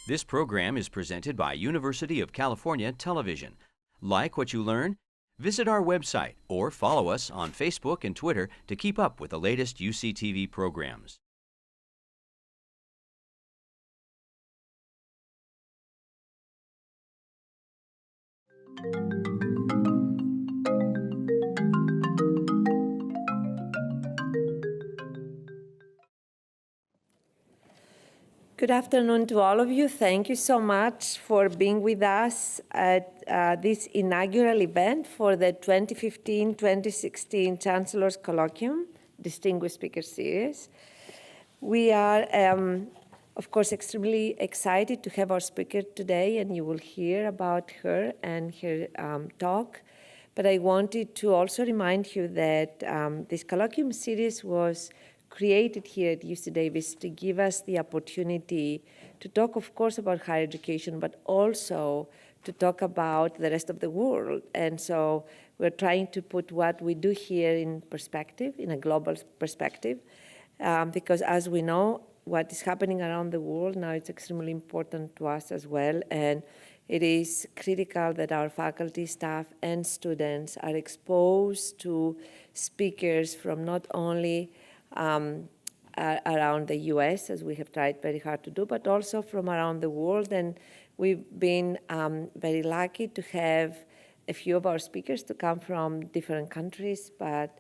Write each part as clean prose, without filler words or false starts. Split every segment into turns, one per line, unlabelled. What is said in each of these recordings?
This program is presented by University of California Television. Like what you learn? Visit our website or follow us on Facebook and Twitter to keep up with the latest UCTV programs.
Good afternoon to all of you. Thank you so much for being with us at this inaugural event for the 2015-2016 Chancellor's Colloquium, Distinguished Speaker Series. We are, of course, extremely excited to have our speaker today, and you will hear about her and her talk. But I wanted to also remind you that this colloquium series was created here at UC Davis to give us the opportunity to talk, of course, about higher education, but also to talk about the rest of the world. And so we're trying to put what we do here in perspective, in a global perspective, because as we know, what is happening around the world now, it's extremely important to us as well. And it is critical that our faculty, staff, and students are exposed to speakers from not only around the US, as we have tried very hard to do, but also from around the world. And we've been very lucky to have a few of our speakers to come from different countries, but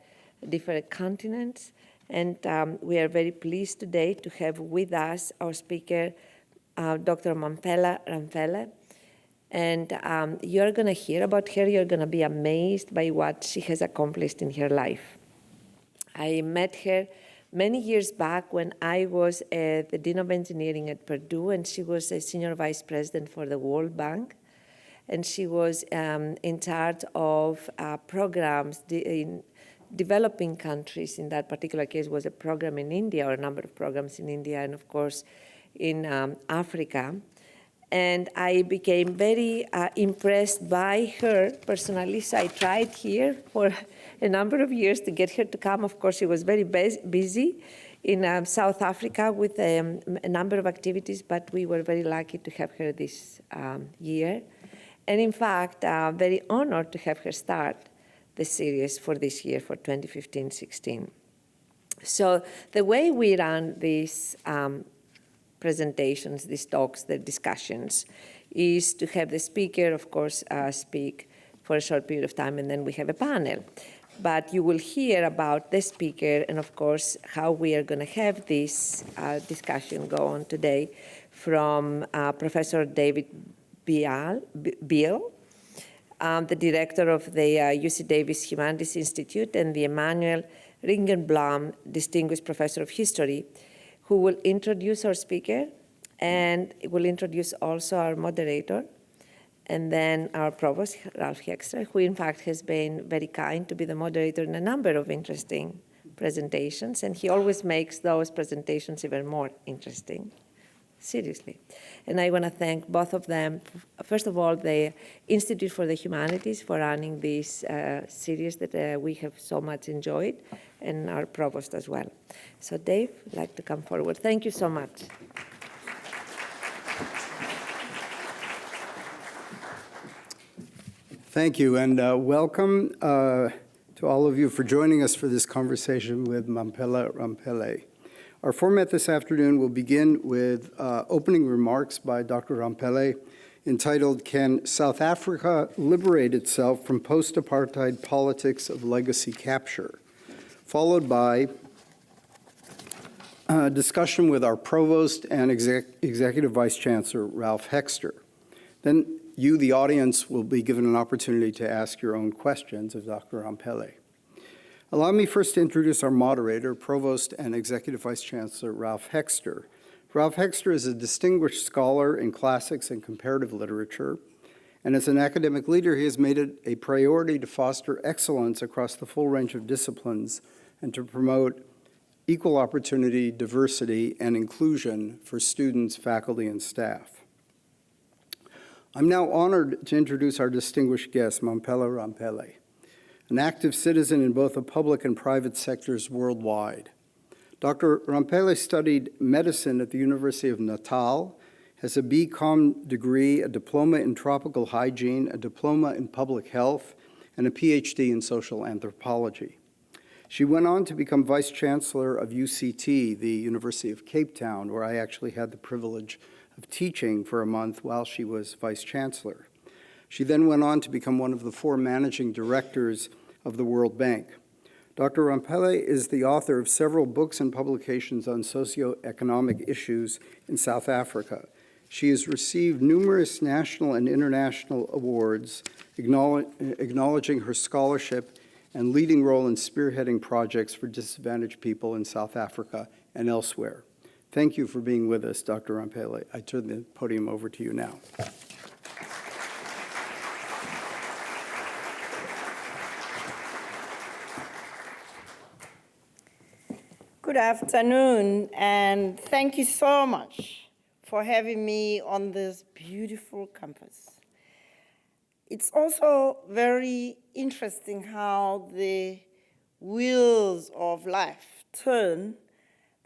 different continents. And we are very pleased today to have with us our speaker, Dr. Mampela Ramphele. And you're going to hear about her. You're going to be amazed by what she has accomplished in her life. I met her many years back when I was the Dean of Engineering at Purdue, and she was a Senior Vice President for the World Bank. And she was in charge of programs in developing countries. In that particular case was a program in India, or a number of programs in India, and of course in Africa. And I became very impressed by her personally, so I tried here for a number of years to get her to come. Of course, she was very busy in South Africa with a number of activities, but we were very lucky to have her this year. And in fact, very honored to have her start the series for this year, for 2015-16. So the way we run these presentations, these talks, the discussions, is to have the speaker, of course, speak for a short period of time, and then we have a panel. But you will hear about the speaker and, of course, how we are going to have this discussion go on today from Professor David Beal, the director of the UC Davis Humanities Institute, and the Emanuel Ringenblum Distinguished Professor of History, who will introduce our speaker and will introduce also our moderator, and then our provost, Ralph Hexter, who in fact has been very kind to be the moderator in a number of interesting presentations, and he always makes those presentations even more interesting, seriously. And I want to thank both of them. First of all, the Institute for the Humanities for running this series that we have so much enjoyed, and our provost as well. So Dave, I'd like to come forward. Thank you so much.
Thank you, and welcome to all of you for joining us for this conversation with Mampela Ramphele. Our format this afternoon will begin with opening remarks by Dr. Ramphele entitled, "Can South Africa Liberate Itself from Post-Apartheid Politics of Legacy Capture?" followed by a discussion with our Provost and Executive Vice Chancellor, Ralph Hexter. Then you, the audience, will be given an opportunity to ask your own questions of Dr. Ramphele. Allow me first to introduce our moderator, Provost and Executive Vice Chancellor Ralph Hexter. Ralph Hexter is a distinguished scholar in classics and comparative literature, and as an academic leader, he has made it a priority to foster excellence across the full range of disciplines and to promote equal opportunity, diversity, and inclusion for students, faculty, and staff. I'm now honored to introduce our distinguished guest, Mampela Ramphele, an active citizen in both the public and private sectors worldwide. Dr. Ramphele studied medicine at the University of Natal, has a BCom degree, a diploma in tropical hygiene, a diploma in public health, and a PhD in social anthropology. She went on to become Vice Chancellor of UCT, the University of Cape Town, where I actually had the privilege of teaching for a month while she was Vice Chancellor. She then went on to become one of the 4 managing directors of the World Bank. Dr. Rampele is the author of several books and publications on socioeconomic issues in South Africa. She has received numerous national and international awards acknowledging her scholarship and leading role in spearheading projects for disadvantaged people in South Africa and elsewhere. Thank you for being with us, Dr. Rampele. I turn the podium over to you now.
Good afternoon, and thank you so much for having me on this beautiful campus. It's also very interesting how the wheels of life turn,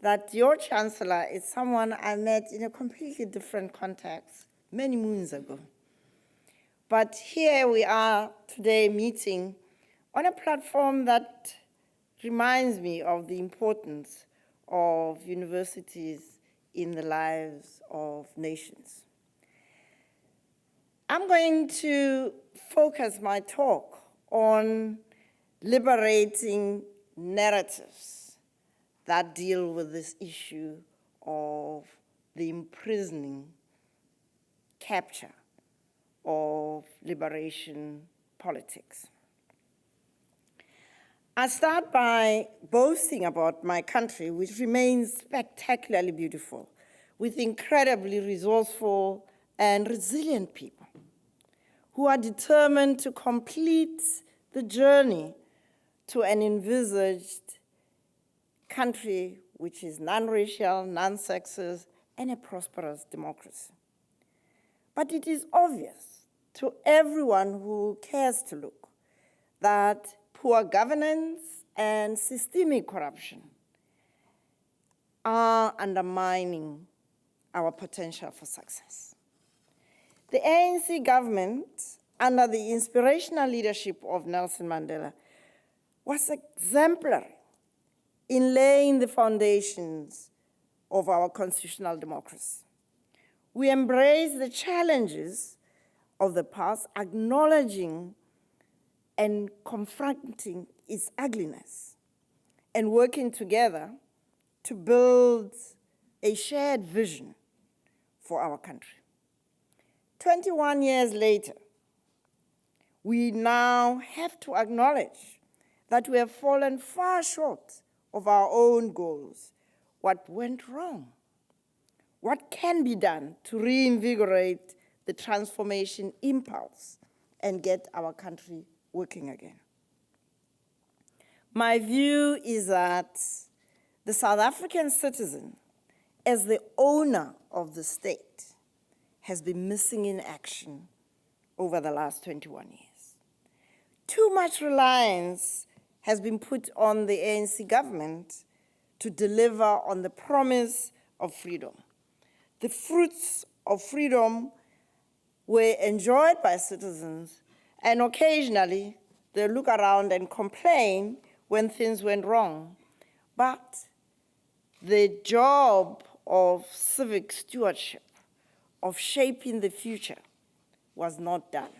that your chancellor is someone I met in a completely different context many moons ago. But here we are today meeting on a platform that reminds me of the importance of universities in the lives of nations. I'm going to focus my talk on liberating narratives that deal with this issue of the imprisoning capture of liberation politics. I start by boasting about my country, which remains spectacularly beautiful, with incredibly resourceful and resilient people who are determined to complete the journey to an envisaged country which is non-racial, non-sexist, and a prosperous democracy. But it is obvious to everyone who cares to look that poor governance and systemic corruption are undermining our potential for success. The ANC government, under the inspirational leadership of Nelson Mandela, was exemplary in laying the foundations of our constitutional democracy. We embrace the challenges of the past, acknowledging and confronting its ugliness, and working together to build a shared vision for our country. 21 years later, we now have to acknowledge that we have fallen far short of our own goals. What went wrong? What can be done to reinvigorate the transformation impulse and get our country working again? My view is that the South African citizen, as the owner of the state, has been missing in action over the last 21 years. Too much reliance has been put on the ANC government to deliver on the promise of freedom. The fruits of freedom were enjoyed by citizens, and occasionally they look around and complain when things went wrong. But the job of civic stewardship, of shaping the future, was not done.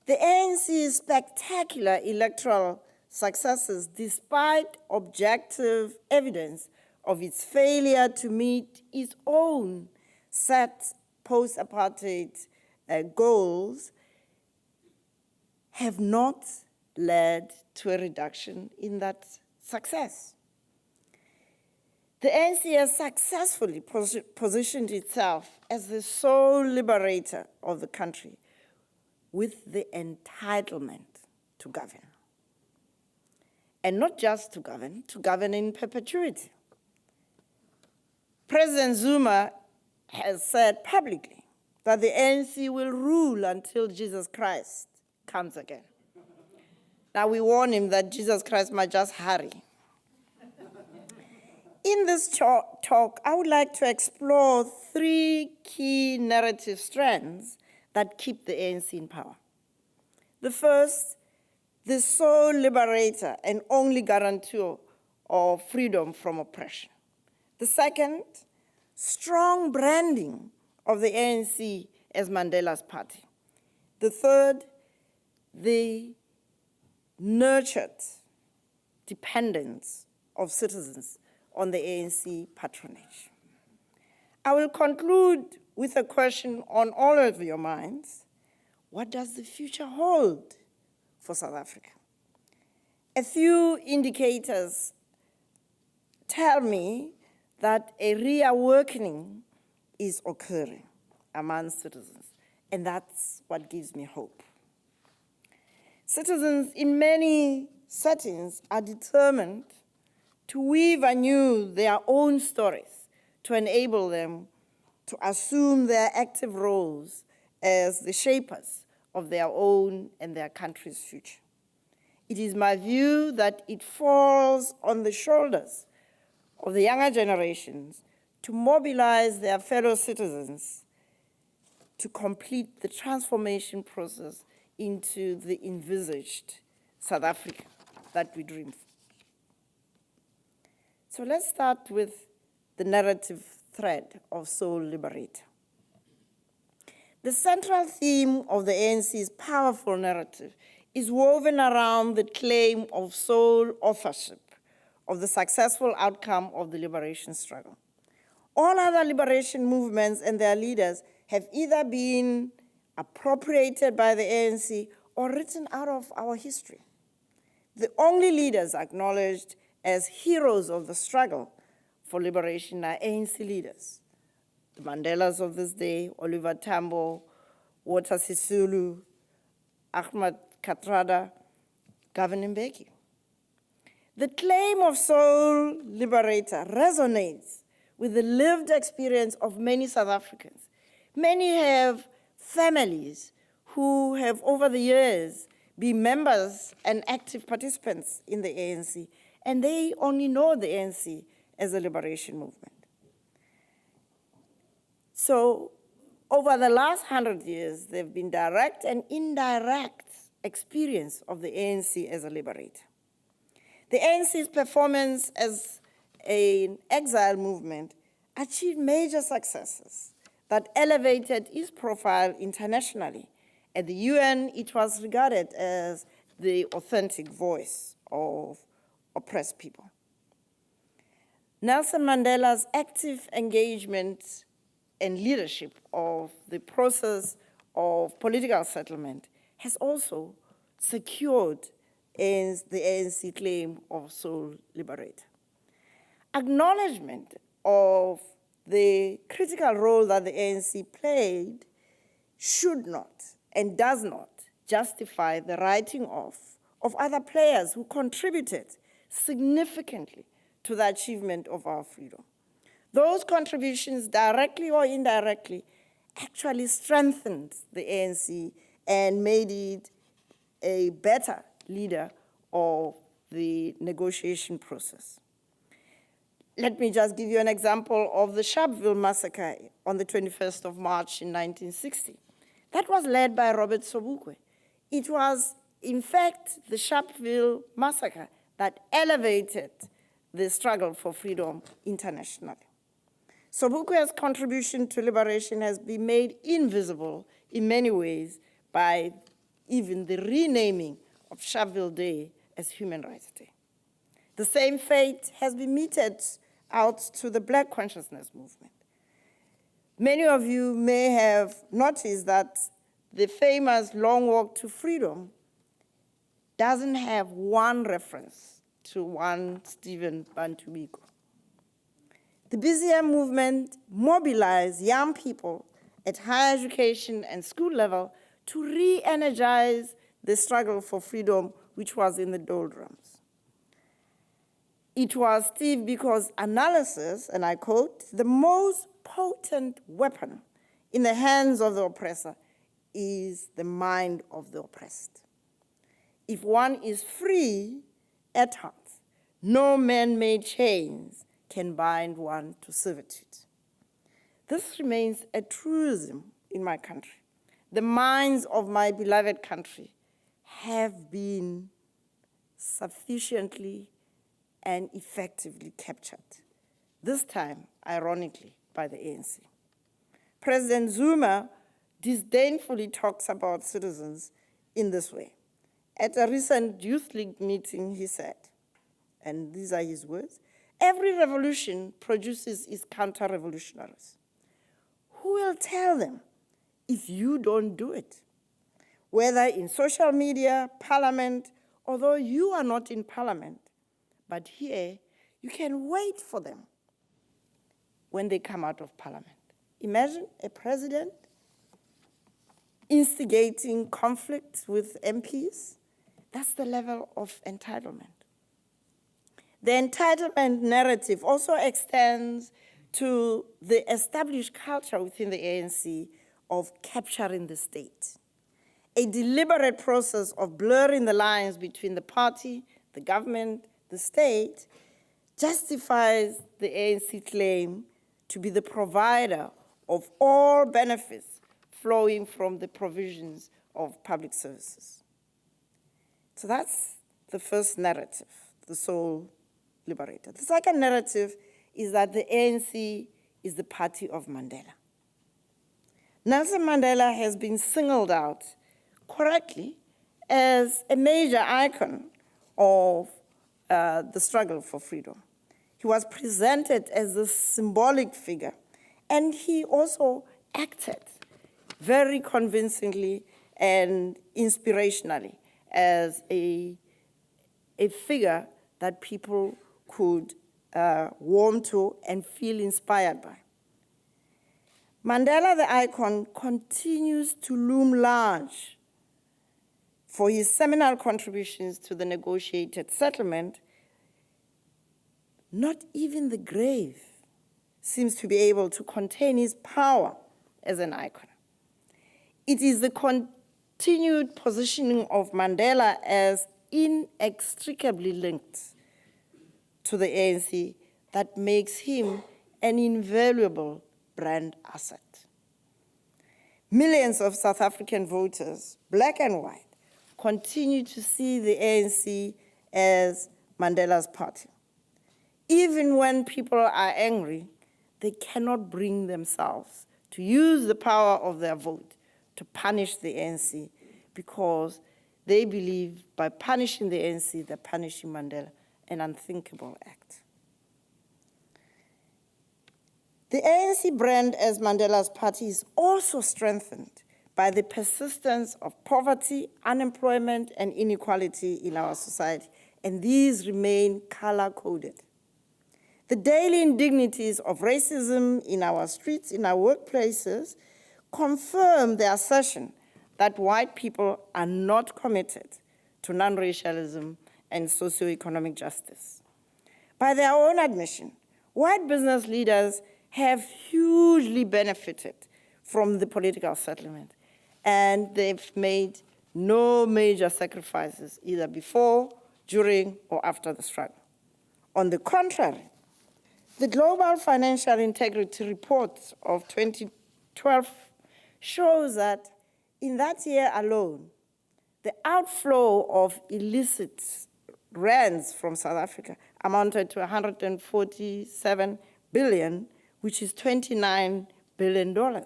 The ANC's spectacular electoral successes, despite objective evidence of its failure to meet its own set post-apartheid goals, have not led to a reduction in that success. The ANC has successfully positioned itself as the sole liberator of the country with the entitlement to govern. And not just to govern in perpetuity. President Zuma has said publicly that the ANC will rule until Jesus Christ comes again. Now we warn him that Jesus Christ might just hurry. In this talk, I would like to explore three key narrative strands that keep the ANC in power. The first, the sole liberator and only guarantor of freedom from oppression. The second, strong branding of the ANC as Mandela's party. The third, the nurtured dependence of citizens on the ANC patronage. I will conclude with a question on all of your minds. What does the future hold for South Africa? A few indicators tell me that a reawakening is occurring among citizens, and that's what gives me hope. Citizens in many settings are determined to weave anew their own stories to enable them to assume their active roles as the shapers of their own and their country's future. It is my view that it falls on the shoulders of the younger generations to mobilize their fellow citizens to complete the transformation process into the envisaged South Africa that we dream for. So let's start with the narrative thread of Sole Liberator. The central theme of the ANC's powerful narrative is woven around the claim of sole authorship of the successful outcome of the liberation struggle. All other liberation movements and their leaders have either been appropriated by the ANC or written out of our history. The only leaders acknowledged as heroes of the struggle for liberation are ANC leaders. The Mandelas of this day, Oliver Tambo, Walter Sisulu, Ahmad Kathrada, Govan Mbeki. The claim of sole liberator resonates with the lived experience of many South Africans. Many have families who have over the years been members and active participants in the ANC, and they only know the ANC as a liberation movement. So over the last 100 years, there have been direct and indirect experience of the ANC as a liberator. The ANC's performance as an exile movement achieved major successes that elevated its profile internationally. At the UN, it was regarded as the authentic voice of oppressed people. Nelson Mandela's active engagement and leadership of the process of political settlement has also secured the ANC claim of sole liberator. Acknowledgement of the critical role that the ANC played should not and does not justify the writing off of other players who contributed significantly to the achievement of our freedom. Those contributions, directly or indirectly, actually strengthened the ANC and made it a better leader of the negotiation process. Let me just give you an example of the Sharpeville massacre on the 21st of March in 1960. That was led by Robert Sobukwe. It was, in fact, the Sharpeville massacre that elevated the struggle for freedom internationally. Sobukwe's contribution to liberation has been made invisible in many ways by even the renaming of Sharpeville Day as Human Rights Day. The same fate has been meted out to the Black consciousness movement. Many of you may have noticed that the famous Long Walk to Freedom doesn't have one reference to one Stephen Bantu Biko. The BZM movement mobilized young people at higher education and school level to re-energize the struggle for freedom, which was in the doldrums. It was Steve Biko's analysis, and I quote, "The most potent weapon in the hands of the oppressor is the mind of the oppressed. If one is free at heart, no man-made chains can bind one to servitude. This remains a truism in my country. The minds of my beloved country have been sufficiently and effectively captured, this time, ironically, by the ANC. President Zuma disdainfully talks about citizens in this way. At a recent Youth League meeting, he said, and these are his words, "Every revolution produces its counter-revolutionaries. Who will tell them if you don't do it? Whether in social media, parliament, although you are not in parliament, but here you can wait for them when they come out of parliament." Imagine a president instigating conflict with MPs. That's the level of entitlement. The entitlement narrative also extends to the established culture within the ANC of capturing the state. A deliberate process of blurring the lines between the party, the government, the state, justifies the ANC claim to be the provider of all benefits flowing from the provisions of public services. So that's the first narrative, the sole liberator. The second narrative is that the ANC is the party of Mandela. Nelson Mandela has been singled out correctly as a major icon of the struggle for freedom. He was presented as a symbolic figure, and he also acted very convincingly and inspirationally as a figure that people could warm to and feel inspired by. Mandela, the icon, continues to loom large for his seminal contributions to the negotiated settlement. Not even the grave seems to be able to contain his power as an icon. It is the continued positioning of Mandela as inextricably linked to the ANC that makes him an invaluable brand asset. Millions of South African voters, black and white, continue to see the ANC as Mandela's party. Even when people are angry, they cannot bring themselves to use the power of their vote to punish the ANC, because they believe by punishing the ANC, they're punishing Mandela, an unthinkable act. The ANC brand as Mandela's party is also strengthened by the persistence of poverty, unemployment, and inequality in our society, and these remain color-coded. The daily indignities of racism in our streets, in our workplaces, confirm the assertion that white people are not committed to non-racialism and socioeconomic justice. By their own admission, white business leaders have hugely benefited from the political settlement, and they've made no major sacrifices either before, during, or after the struggle. On the contrary, the Global Financial Integrity Report of 2012 shows that in that year alone, the outflow of illicit rands from South Africa amounted to 147 billion, which is $29 billion.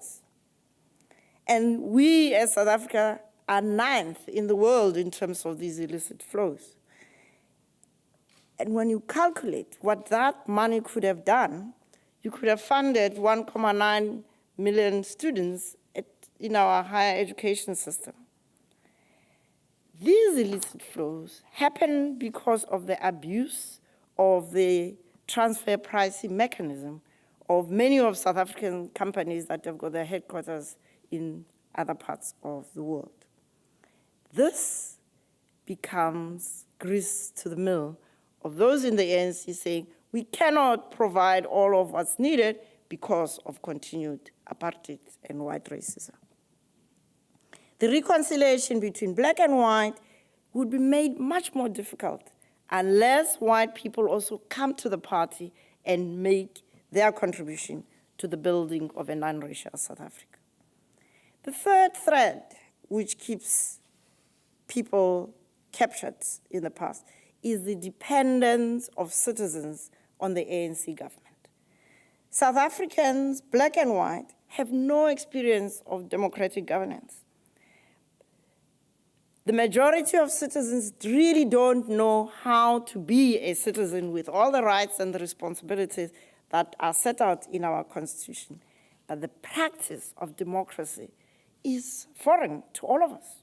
And we as South Africa are 9th in the world in terms of these illicit flows. And when you calculate what that money could have done, you could have funded 1.9 million students in our higher education system. These illicit flows happen because of the abuse of the transfer pricing mechanism of many of South African companies that have got their headquarters in other parts of the world. This becomes grease to the mill of those in the ANC saying, we cannot provide all of what's needed because of continued apartheid and white racism. The reconciliation between black and white would be made much more difficult unless white people also come to the party and make their contribution to the building of a non-racial South Africa. The third thread, which keeps people captured in the past, is the dependence of citizens on the ANC government. South Africans, black and white, have no experience of democratic governance. The majority of citizens really don't know how to be a citizen with all the rights and the responsibilities that are set out in our Constitution. But the practice of democracy is foreign to all of us.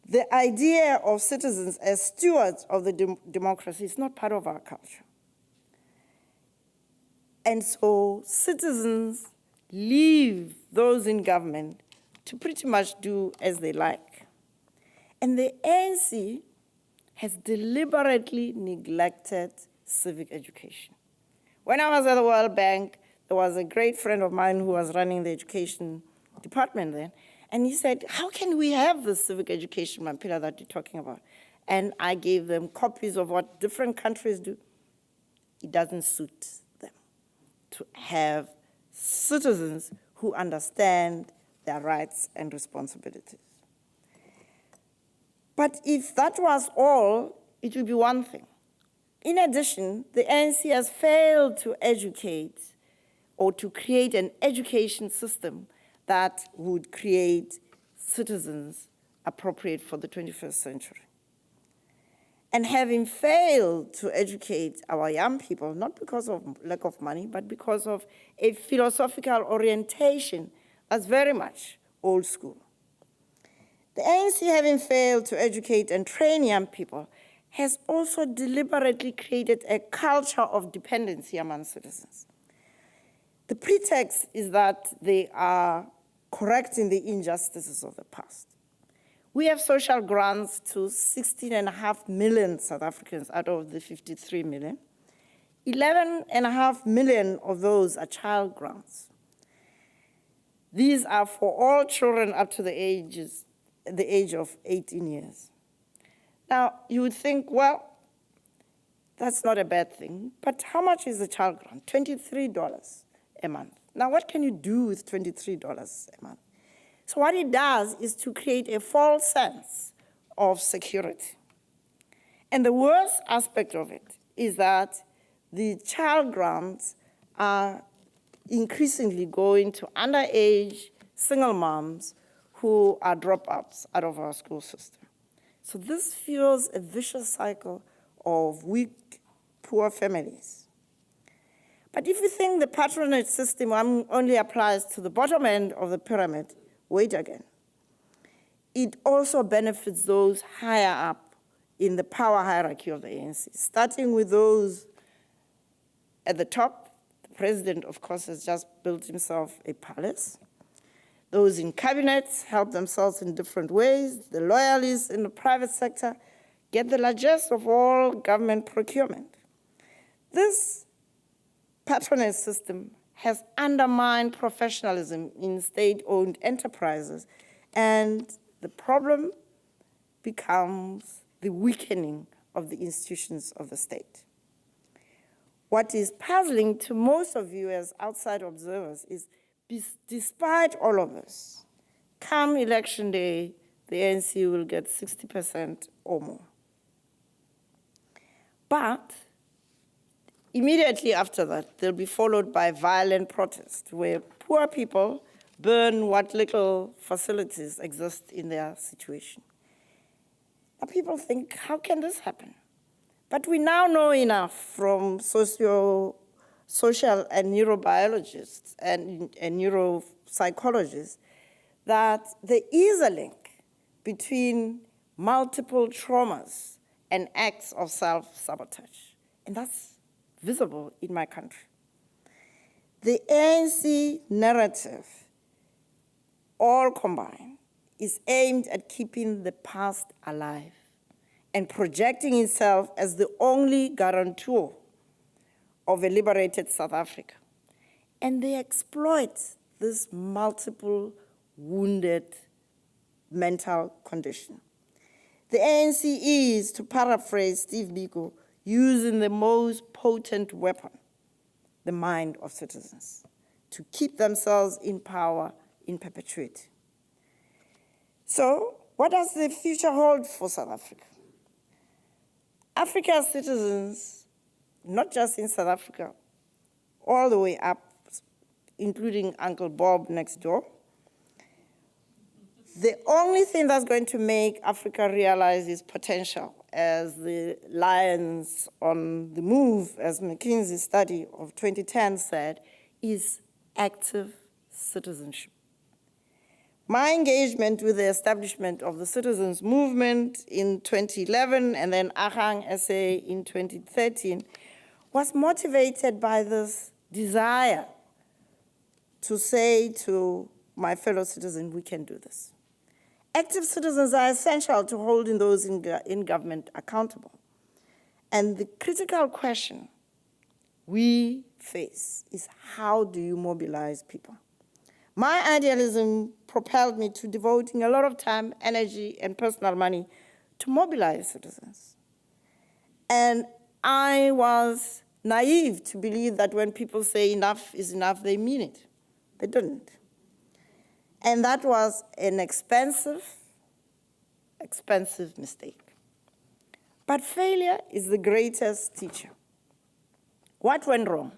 The idea of citizens as stewards of the democracy is not part of our culture. And so citizens leave those in government to pretty much do as they like. And the ANC has deliberately neglected civic education. When I was at the World Bank, there was a great friend of mine who was running the education department then, and he said, how can we have the civic education, Mampila, that you're talking about? And I gave them copies of what different countries do. It doesn't suit them to have citizens who understand their rights and responsibilities. But if that was all, it would be one thing. In addition, the ANC has failed to educate or to create an education system that would create citizens appropriate for the 21st century. And having failed to educate our young people, not because of lack of money, but because of a philosophical orientation that's very much old school. The ANC, having failed to educate and train young people, has also deliberately created a culture of dependency among citizens. The pretext is that they are correcting the injustices of the past. We have social grants to 16.5 million South Africans out of the 53 million. 11.5 million of those are child grants. These are for all children up to the age of 18 years. Now, you would think, well, that's not a bad thing, but how much is the child grant? $23 a month. Now, what can you do with $23 a month? So what it does is to create a false sense of security. And the worst aspect of it is that the child grants are increasingly going to underage single moms who are dropouts out of our school system. So this fuels a vicious cycle of weak, poor families. But if you think the patronage system only applies to the bottom end of the pyramid, wait again. It also benefits those higher up in the power hierarchy of the ANC, starting with those at the top. The president, of course, has just built himself a palace. Those in cabinets help themselves in different ways. The loyalists in the private sector get the largesse of all government procurement. This patronage system has undermined professionalism in state-owned enterprises, and the problem becomes the weakening of the institutions of the state. What is puzzling to most of you as outside observers is, despite all of this, come election day, the ANC will get 60% or more. But immediately after that, they'll be followed by violent protest, where poor people burn what little facilities exist in their situation. Now people think, how can this happen? But we now know enough from social and neurobiologists and neuropsychologists that there is a link between multiple traumas and acts of self-sabotage. And that's visible in my country. The ANC narrative, all combined, is aimed at keeping the past alive and projecting itself as the only guarantor of a liberated South Africa. And they exploit this multiple wounded mental condition. The ANC is, to paraphrase Steve Biko, using the most potent weapon, the mind of citizens, to keep themselves in power in perpetuity. So, what does the future hold for South Africa? Africa's citizens, not just in South Africa, all the way up, including Uncle Bob next door, the only thing that's going to make Africa realize its potential as the lions on the move, as McKinsey's study of 2010 said, is active citizenship. My engagement with the establishment of the citizens' movement in 2011 and then Ahang SA in 2013 was motivated by this desire to say to my fellow citizens, we can do this. Active citizens are essential to holding those in government accountable. And the critical question we face is, how do you mobilize people? My idealism propelled me to devoting a lot of time, energy, and personal money to mobilize citizens. And I was naive to believe that when people say enough is enough, they mean it. They didn't. And that was an expensive mistake. But failure is the greatest teacher. What went wrong?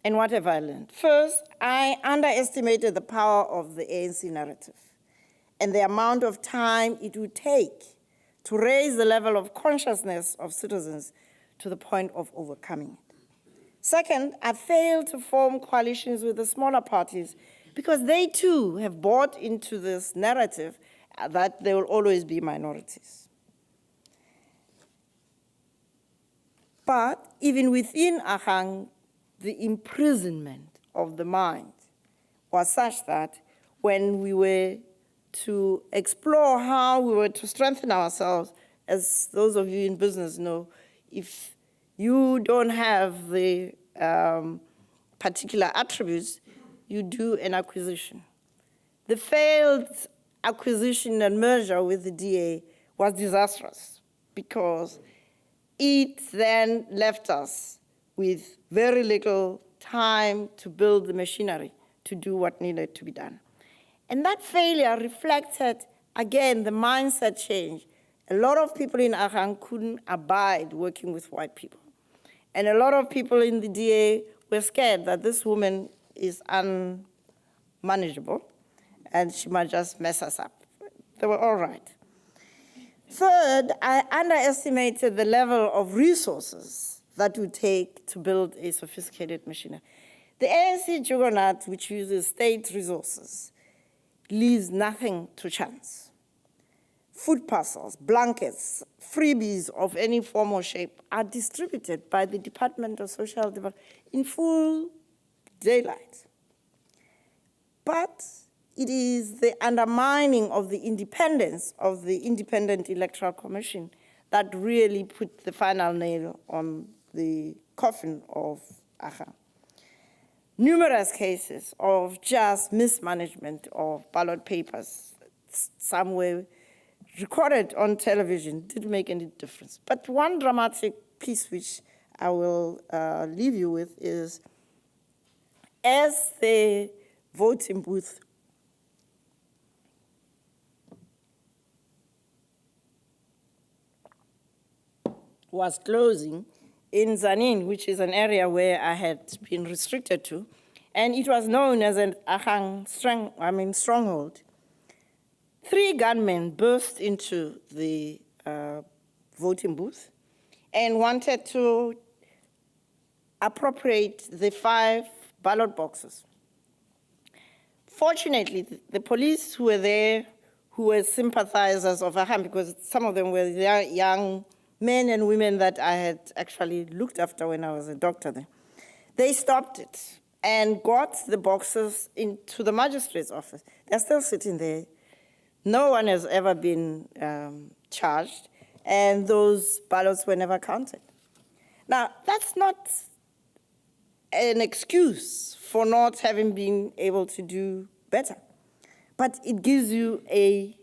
And what have I learned? First, I underestimated the power of the ANC narrative and the amount of time it would take to raise the level of consciousness of citizens to the point of overcoming it. Second, I failed to form coalitions with the smaller parties because they too have bought into this narrative that there will always be minorities. But even within Ahang, the imprisonment of the mind was such that when we were to explore how we were to strengthen ourselves, as those of you in business know, if you don't have the particular attributes, you do an acquisition. The failed acquisition and merger with the DA was disastrous because it then left us with very little time to build the machinery to do what needed to be done. And that failure reflected, again, the mindset change. A lot of people in Ahang couldn't abide working with white people. And a lot of people in the DA were scared that this woman is unmanageable and she might just mess us up. They were all right. Third, I underestimated the level of resources that would take to build a sophisticated machinery. The ANC juggernaut, which uses state resources, leaves nothing to chance. Food parcels, blankets, freebies of any form or shape are distributed by the Department of Social Development in full daylight. But it is the undermining of the independence of the Independent Electoral Commission that really put the final nail on the coffin of Ahang. Numerous cases of just mismanagement of ballot papers, some were recorded on television, didn't make any difference. But one dramatic piece which I will leave you with is, as the voting booth was closing in Zanin, which is an area where I had been restricted to, and it was known as an Ahang stronghold. 3 gunmen burst into the voting booth and wanted to appropriate the 5 ballot boxes. Fortunately, the police who were there, who were sympathizers of Ahang, because some of them were young men and women that I had actually looked after when I was a doctor there, they stopped it and got the boxes into the magistrate's office. They're still sitting there. No one has ever been charged, and those ballots were never counted. Now, that's not an excuse for not having been able to do better, but it gives you a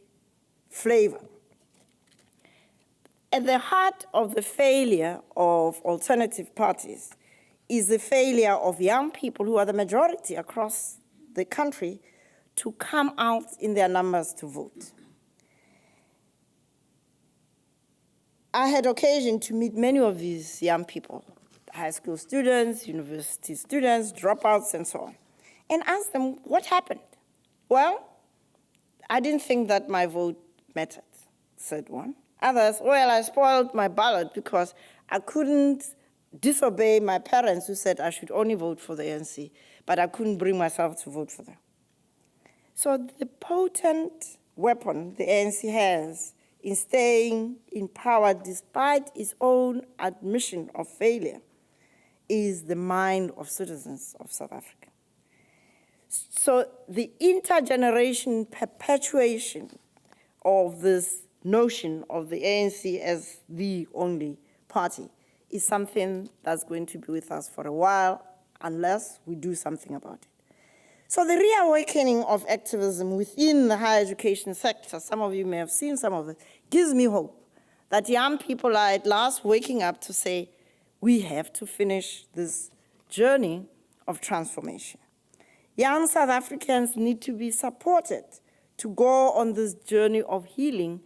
flavor. At the heart of the failure of alternative parties is the failure of young people, who are the majority across the country, to come out in their numbers to vote. I had occasion to meet many of these young people, high school students, university students, dropouts, and so on, and ask them what happened. Well, I didn't think that my vote mattered, said one. Others, well, I spoiled my ballot because I couldn't disobey my parents who said I should only vote for the ANC, but I couldn't bring myself to vote for them. So the potent weapon the ANC has in staying in power despite its own admission of failure is the mind of citizens of South Africa. So the intergeneration perpetuation of this notion of the ANC as the only party is something that's going to be with us for a while unless we do something about it. So the reawakening of activism within the higher education sector, some of you may have seen some of it, gives me hope that young people are at last waking up to say, we have to finish this journey of transformation. Young South Africans need to be supported to go on this journey of healing,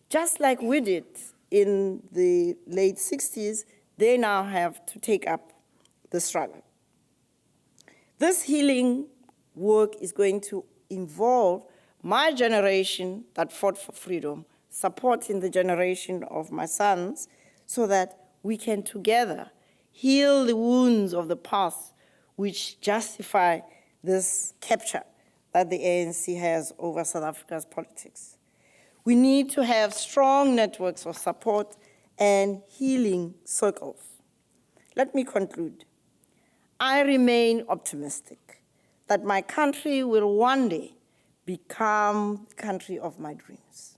just like we did in the late 60s. They now have to take up the struggle. This healing work is going to involve my generation that fought for freedom, supporting the generation of my sons, so that we can together heal the wounds of the past which justify this capture that the ANC has over South Africa's politics. We need to have strong networks of support and healing circles. Let me conclude. I remain optimistic that my country will one day become the country of my dreams.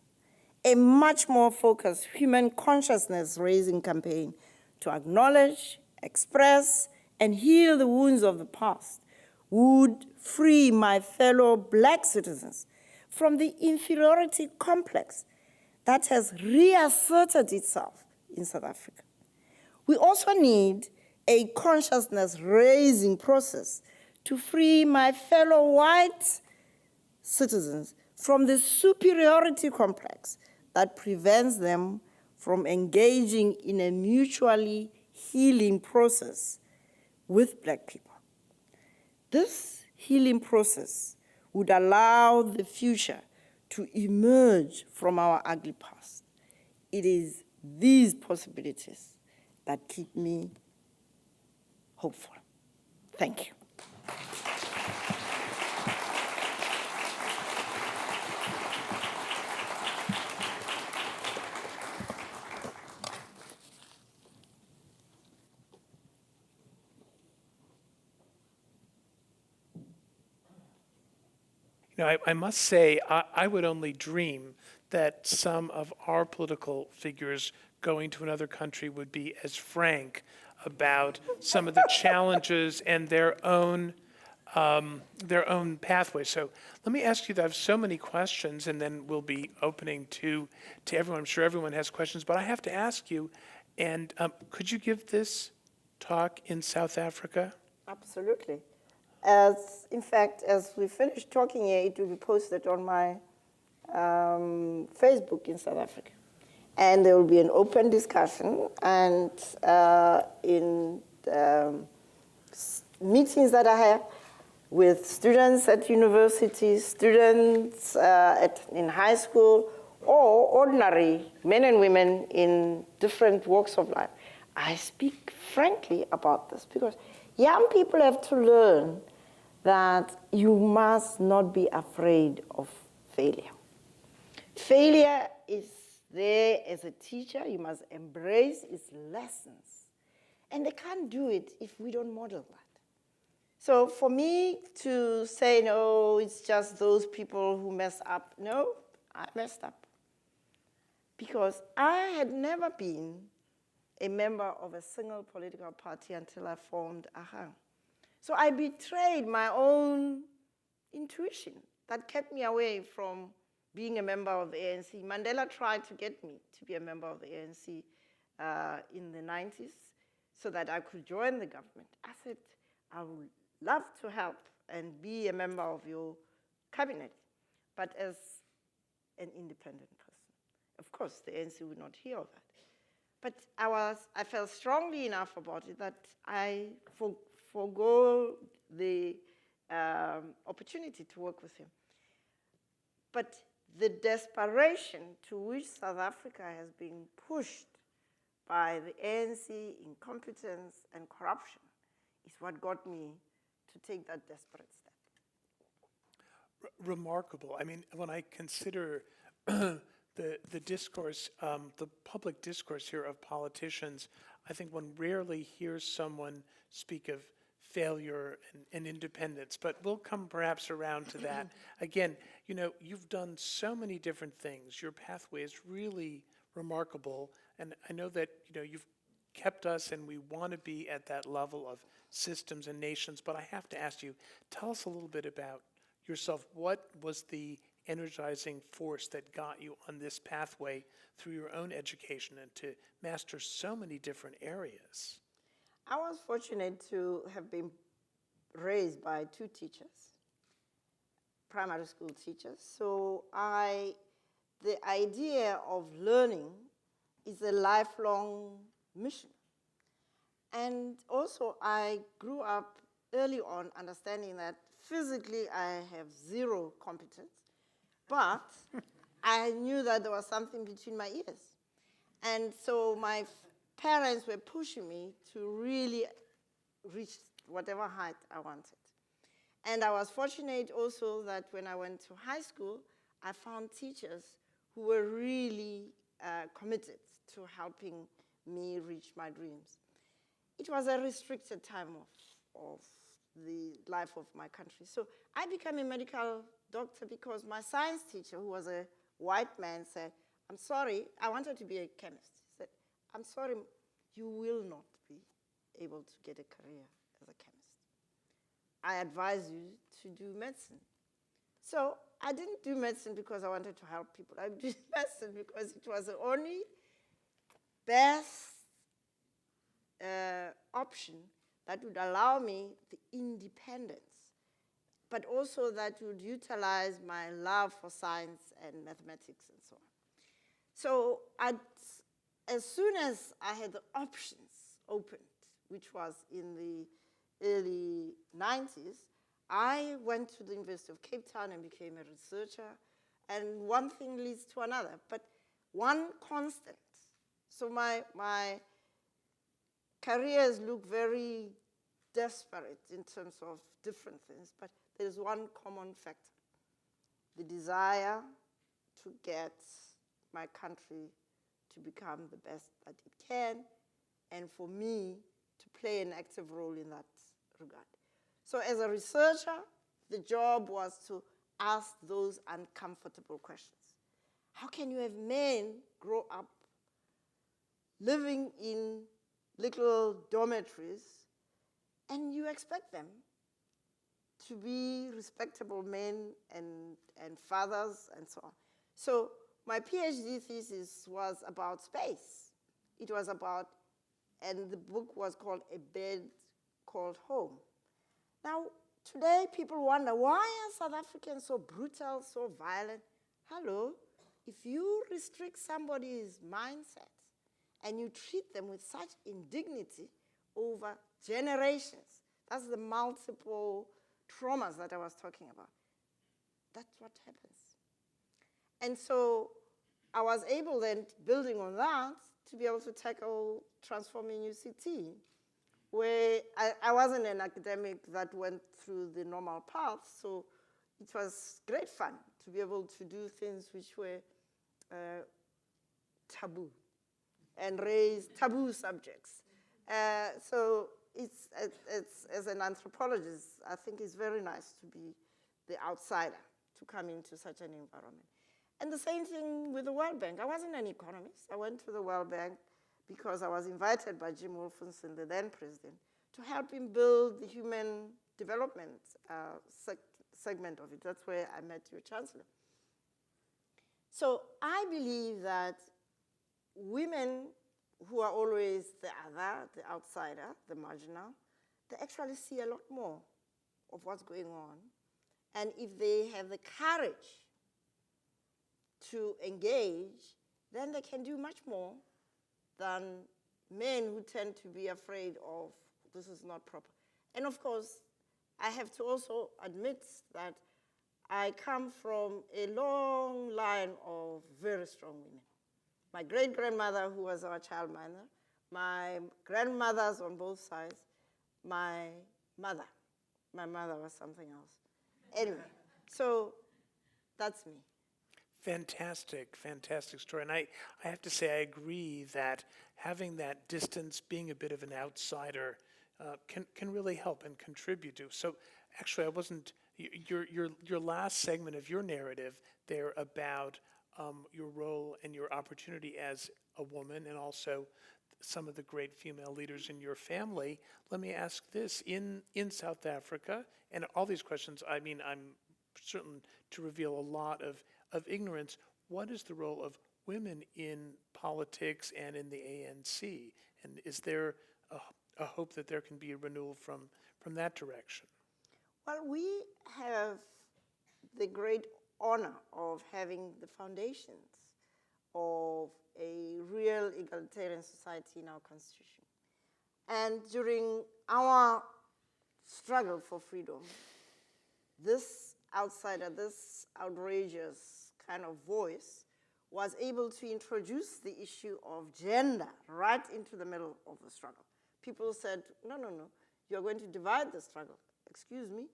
A much more focused human consciousness-raising campaign to acknowledge, express, and heal the wounds of the past would free my fellow Black citizens from the inferiority complex that has reasserted itself in South Africa. We also need a consciousness-raising process to free my fellow white citizens from the superiority complex that prevents them from engaging in a mutually healing process with Black people. This healing process would allow the future to emerge from our ugly past. It is these possibilities that keep me hopeful. Thank you.
You know, I must say, I would only dream that some of our political figures going to another country would be as frank about some of the challenges and their own pathways. So let me ask you, I have so many questions, and then we'll be opening to everyone. I'm sure everyone has questions, but I have to ask you, and could you give this talk in South Africa?
Absolutely. In fact, as we finish talking here, it will be posted on my Facebook in South Africa. And there will be an open discussion, and in meetings that I have with students at universities, students in high school, or ordinary men and women in different walks of life, I speak frankly about this, because young people have to learn that you must not be afraid of failure. Failure is there as a teacher. You must embrace its lessons. And they can't do it if we don't model that. So for me to say, no, it's just those people who mess up, no, I messed up. Because I had never been a member of a single political party until I formed AHA. So I betrayed my own intuition that kept me away from being a member of the ANC. Mandela tried to get me to be a member of the ANC in the 90s so that I could join the government. I said, I would love to help and be a member of your cabinet, but as an independent person. Of course, the ANC would not hear of that. But I felt strongly enough about it that I forgo the opportunity to work with him. But the desperation to which South Africa has been pushed by the ANC incompetence and corruption is what got me to take that desperate step.
Remarkable. I mean, when I consider the discourse, the public discourse here of politicians, I think one rarely hears someone speak of failure and independence, but we'll come perhaps around to that. Again, you know, you've done so many different things. Your pathway is really remarkable, and I know that, you know, you've kept us and we want to be at that level of systems and nations, but I have to ask you, tell us a little bit about yourself. What was the energizing force that got you on this pathway through your own education and to master so many different areas?
I was fortunate to have been raised by two teachers, primary school teachers. So the idea of learning is a lifelong mission. And also I grew up early on understanding that physically I have zero competence, but I knew that there was something between my ears. And so my parents were pushing me to really reach whatever height I wanted. And I was fortunate also that when I went to high school, I found teachers who were really committed to helping me reach my dreams. It was a restricted time of the life of my country. So I became a medical doctor because my science teacher, who was a white man, said, I'm sorry, I wanted to be a chemist. He said, I'm sorry, you will not be able to get a career as a chemist. I advise you to do medicine. So I didn't do medicine because I wanted to help people. I did medicine because it was the only best option that would allow me the independence, but also that would utilize my love for science and mathematics and so on. So as soon as I had the options opened, which was in the early 90s, I went to the University of Cape Town and became a researcher, and one thing leads to another, but one constant. So my careers look very desperate in terms of different things, but there's one common factor: the desire to get my country to become the best that it can, and for me to play an active role in that regard. So as a researcher, the job was to ask those uncomfortable questions. How can you have men grow up living in little dormitories and you expect them to be respectable men and fathers and so on? So my PhD thesis was about space. It was about, and the book was called A Bed Called Home. Now, today people wonder, why are South Africans so brutal, so violent? Hello, if you restrict somebody's mindset and you treat them with such indignity over generations, that's the multiple traumas that I was talking about. That's what happens. And so I was able then, building on that, to be able to tackle transforming UCT, where I wasn't an academic that went through the normal path, so it was great fun to be able to do things which were taboo and raise taboo subjects. So it's, as an anthropologist, I think it's very nice to be the outsider, to come into such an environment. And the same thing with the World Bank. I wasn't an economist. I went to the World Bank because I was invited by Jim Wolfensohn, the then president, to help him build the human development segment of it. That's where I met your chancellor. So I believe that women who are always the other, the outsider, the marginal, they actually see a lot more of what's going on. And if they have the courage to engage, then they can do much more than men who tend to be afraid of this is not proper. And of course, I have to also admit that I come from a long line of very strong women. My great-grandmother, who was our childminder, my grandmothers on both sides, my mother. My mother was something else. Anyway, so that's me.
Fantastic, fantastic story. And I have to say, I agree that having that distance, being a bit of an outsider, can really help and contribute to. So actually, I wasn't, your last segment of your narrative there about your role and your opportunity as a woman and also some of the great female leaders in your family. Let me ask this, in South Africa, and all these questions, I mean, I'm certain to reveal a lot of ignorance, what is the role of women in politics and in the ANC? And is there a hope that there can be a renewal from that direction?
Well, we have the great honor of having the foundations of a real egalitarian society in our constitution. And during our struggle for freedom, this outsider, this outrageous kind of voice was able to introduce the issue of gender right into the middle of the struggle. People said, no, you're going to divide the struggle. Excuse me,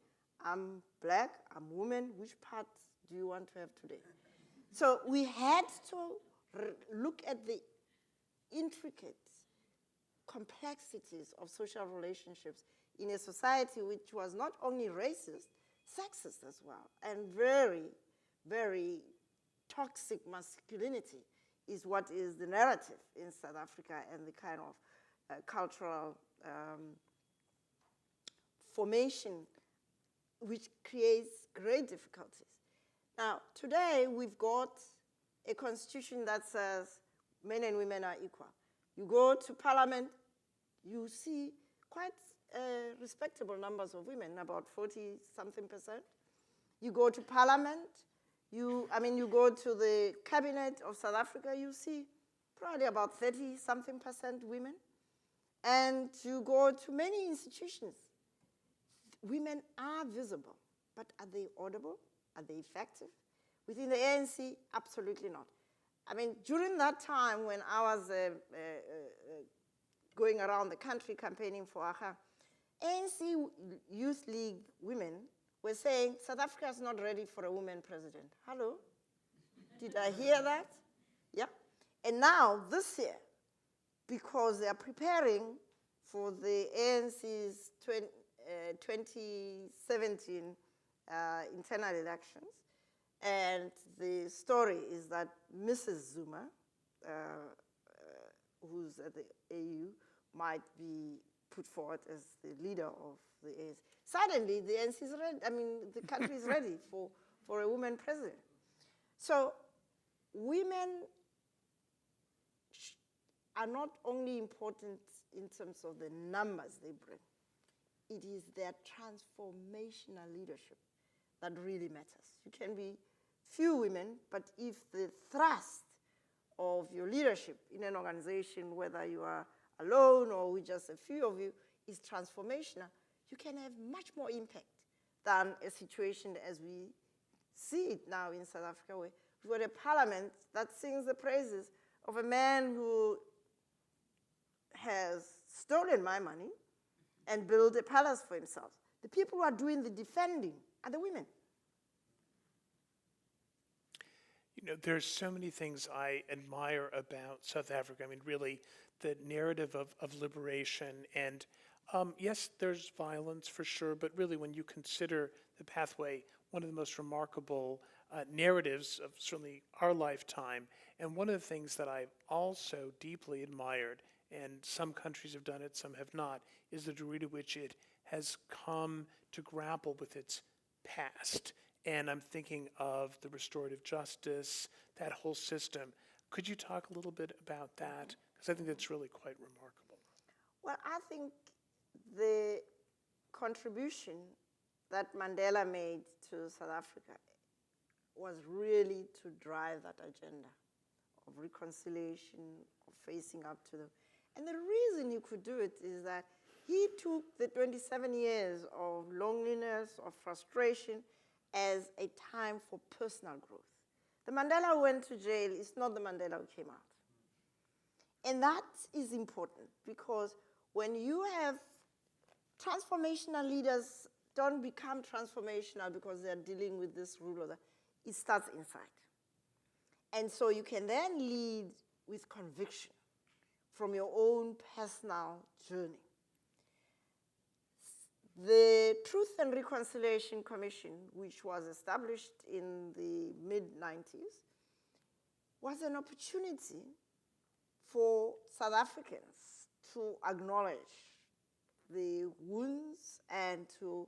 I'm black, I'm woman, which part do you want to have today? So we had to look at the intricate complexities of social relationships in a society which was not only racist, sexist as well, and very, very toxic masculinity is what is the narrative in South Africa and the kind of cultural formation which creates great difficulties. Now, today we've got a constitution that says men and women are equal. You go to parliament, you see quite respectable numbers of women, about 40-something%. You go to parliament, you go to the cabinet of South Africa, you see probably about 30-something% women. And you go to many institutions. Women are visible, but are they audible? Are they effective? Within the ANC, absolutely not. I mean, during that time when I was going around the country campaigning for AHA, ANC Youth League women were saying, South Africa is not ready for a woman president. Hello? Did I hear that? Yeah. And now, this year, because they are preparing for the ANC's 2017 internal elections, and the story is that Mrs. Zuma, who's at the AU, might be put forward as the leader of the ANC. Suddenly, the ANC is ready. I mean, the country is ready for a woman president. So women are not only important in terms of the numbers they bring. It is their transformational leadership that really matters. You can be few women, but if the thrust of your leadership in an organization, whether you are alone or with just a few of you, is transformational, you can have much more impact than a situation as we see it now in South Africa, where we've got a parliament that sings the praises of a man who has stolen my money and built a palace for himself. The people who are doing the defending are the women.
You know, there's so many things I admire about South Africa. I mean, really, the narrative of liberation. And yes, there's violence for sure, but really when you consider the pathway, one of the most remarkable narratives of certainly our lifetime. And one of the things that I've also deeply admired, and some countries have done it, some have not, is the degree to which it has come to grapple with its past and I'm thinking of the restorative justice, that whole system. Could you talk a little bit about that? Because I think that's really quite remarkable.
Well, I think the contribution that Mandela made to South Africa was really to drive that agenda of reconciliation, of facing up to them. And the reason he could do it is that he took the 27 years of loneliness, of frustration, as a time for personal growth. The Mandela who went to jail is not the Mandela who came out. And that is important because when you have transformational leaders don't become transformational because they're dealing with this rule or that, it starts inside. And so you can then lead with conviction from your own personal journey. The Truth and Reconciliation Commission, which was established in the mid-90s, was an opportunity for South Africans to acknowledge the wounds and to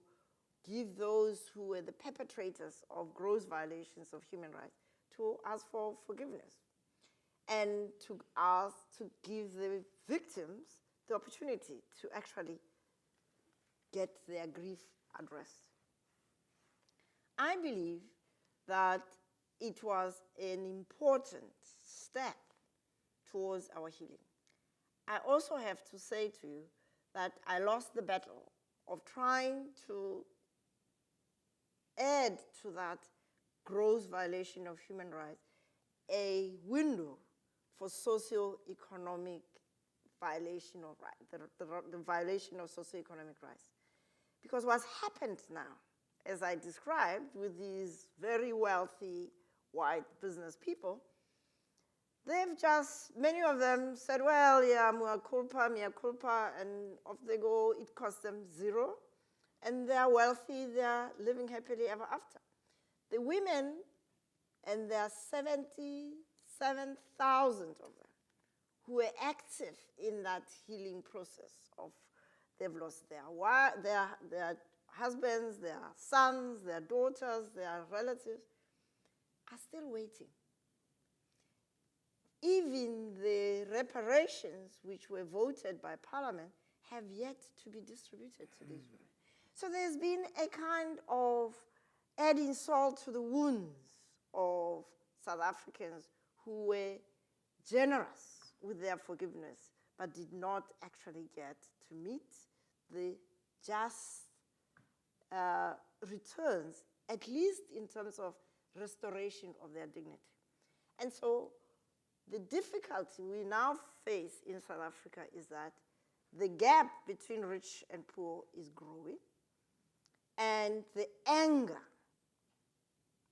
give those who were the perpetrators of gross violations of human rights to ask for forgiveness and to ask to give the victims the opportunity to actually get their grief addressed. I believe that it was an important step towards our healing. I also have to say to you that I lost the battle of trying to add to that gross violation of human rights a window for socioeconomic violation of rights, the violation of socioeconomic rights. Because what's happened now, as I described, with these very wealthy white business people, they've just, many of them said, well, yeah, mea culpa, and off they go. It costs them zero. And they're wealthy, they're living happily ever after. The women, and there are 77,000 of them, who were active in that healing process of they've lost their husbands, their sons, their daughters, their relatives, are still waiting. Even the reparations which were voted by Parliament have yet to be distributed to these women. So there's been a kind of adding salt to the wounds of South Africans who were generous with their forgiveness, but did not actually get to meet the just returns, at least in terms of restoration of their dignity. And so the difficulty we now face in South Africa is that the gap between rich and poor is growing, and the anger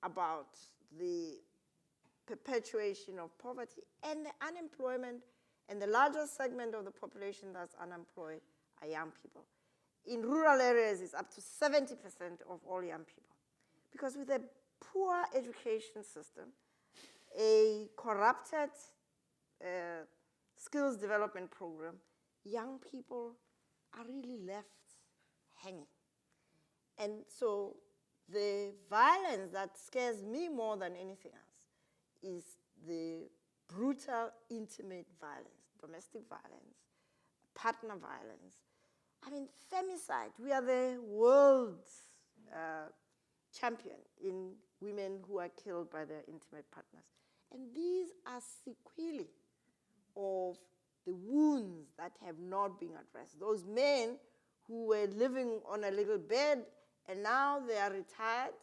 about the perpetuation of poverty and the unemployment, and the largest segment of the population that's unemployed are young people. In rural areas, it's up to 70% of all young people. Because with a poor education system, a corrupted skills development program, young people are really left hanging. And so the violence that scares me more than anything else is the brutal, intimate violence, domestic violence, partner violence. I mean, femicide, we are the world's champion in women who are killed by their intimate partners. And these are sequelae of the wounds that have not been addressed. Those men who were living on a little bed and now they are retired,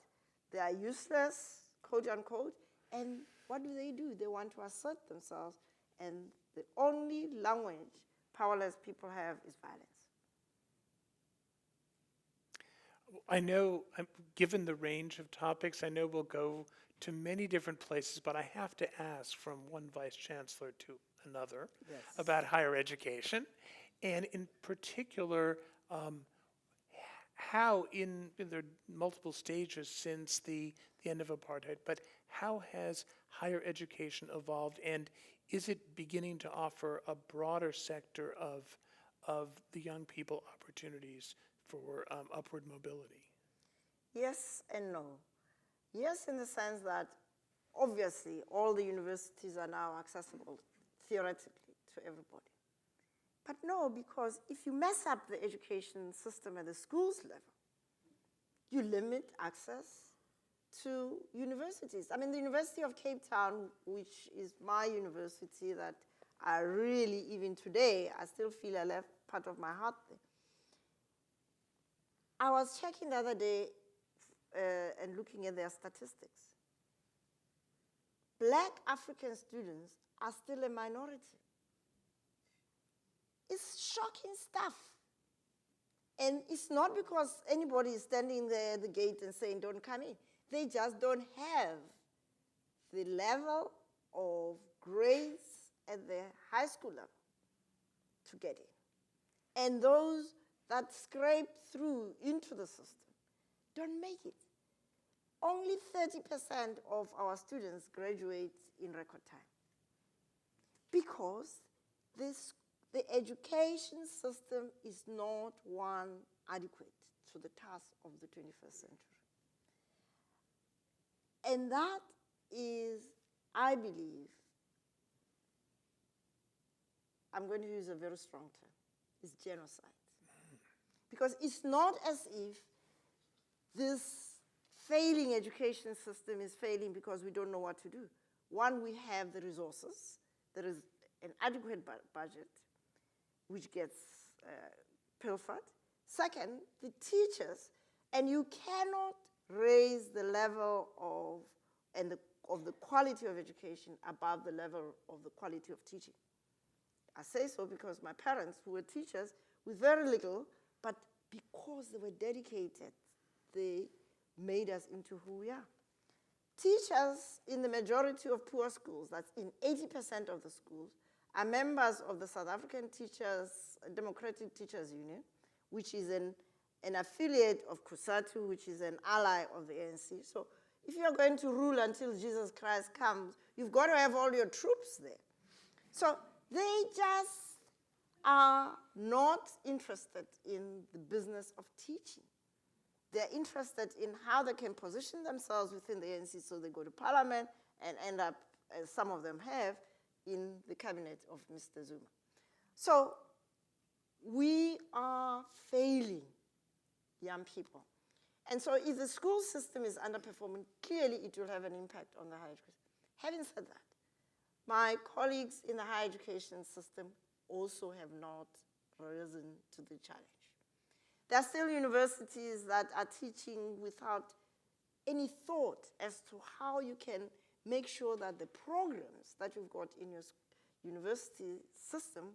they are useless, quote unquote, and what do? They want to assert themselves, and the only language powerless people have is violence.
I know, given the range of topics, I know we'll go to many different places, but I have to ask from one vice chancellor to another about higher education, and in particular, how in there are multiple stages since the end of apartheid, but how has higher education evolved, and is it beginning to offer a broader sector of the young people opportunities for upward mobility?
Yes and no. Yes, in the sense that obviously all the universities are now accessible theoretically to everybody. But no, because if you mess up the education system at the schools level, you limit access to universities. I mean, the University of Cape Town, which is my university that I really, even today, I still feel I left part of my heart there. I was checking the other day and looking at their statistics. Black African students are still a minority. It's shocking stuff. And it's not because anybody is standing there at the gate and saying, don't come in. They just don't have the level of grades at the high school level to get in. And those that scrape through into the system don't make it. Only 30% of our students graduate in record time because the education system is not one adequate to the task of the 21st century. And that is, I believe, I'm going to use a very strong term, it's genocide. Because it's not as if this failing education system is failing because we don't know what to do. One, we have the resources. There is an adequate budget, which gets pilfered. Second, the teachers, and you cannot raise the level of the quality of education above the level of the quality of teaching. I say so because my parents, who were teachers with very little, but because they were dedicated, they made us into who we are. Teachers in the majority of poor schools, that's in 80% of the schools, are members of the South African Democratic Teachers Union, which is an affiliate of COSATU, which is an ally of the ANC. So if you're going to rule until Jesus Christ comes, you've got to have all your troops there. So they just are not interested in the business of teaching. They're interested in how they can position themselves within the ANC, so they go to parliament and end up, as some of them have, in the cabinet of Mr. Zuma. So we are failing young people. And so if the school system is underperforming, clearly it will have an impact on the higher education. Having said that, my colleagues in the higher education system also have not risen to the challenge. There are still universities that are teaching without any thought as to how you can make sure that the programs that you've got in your university system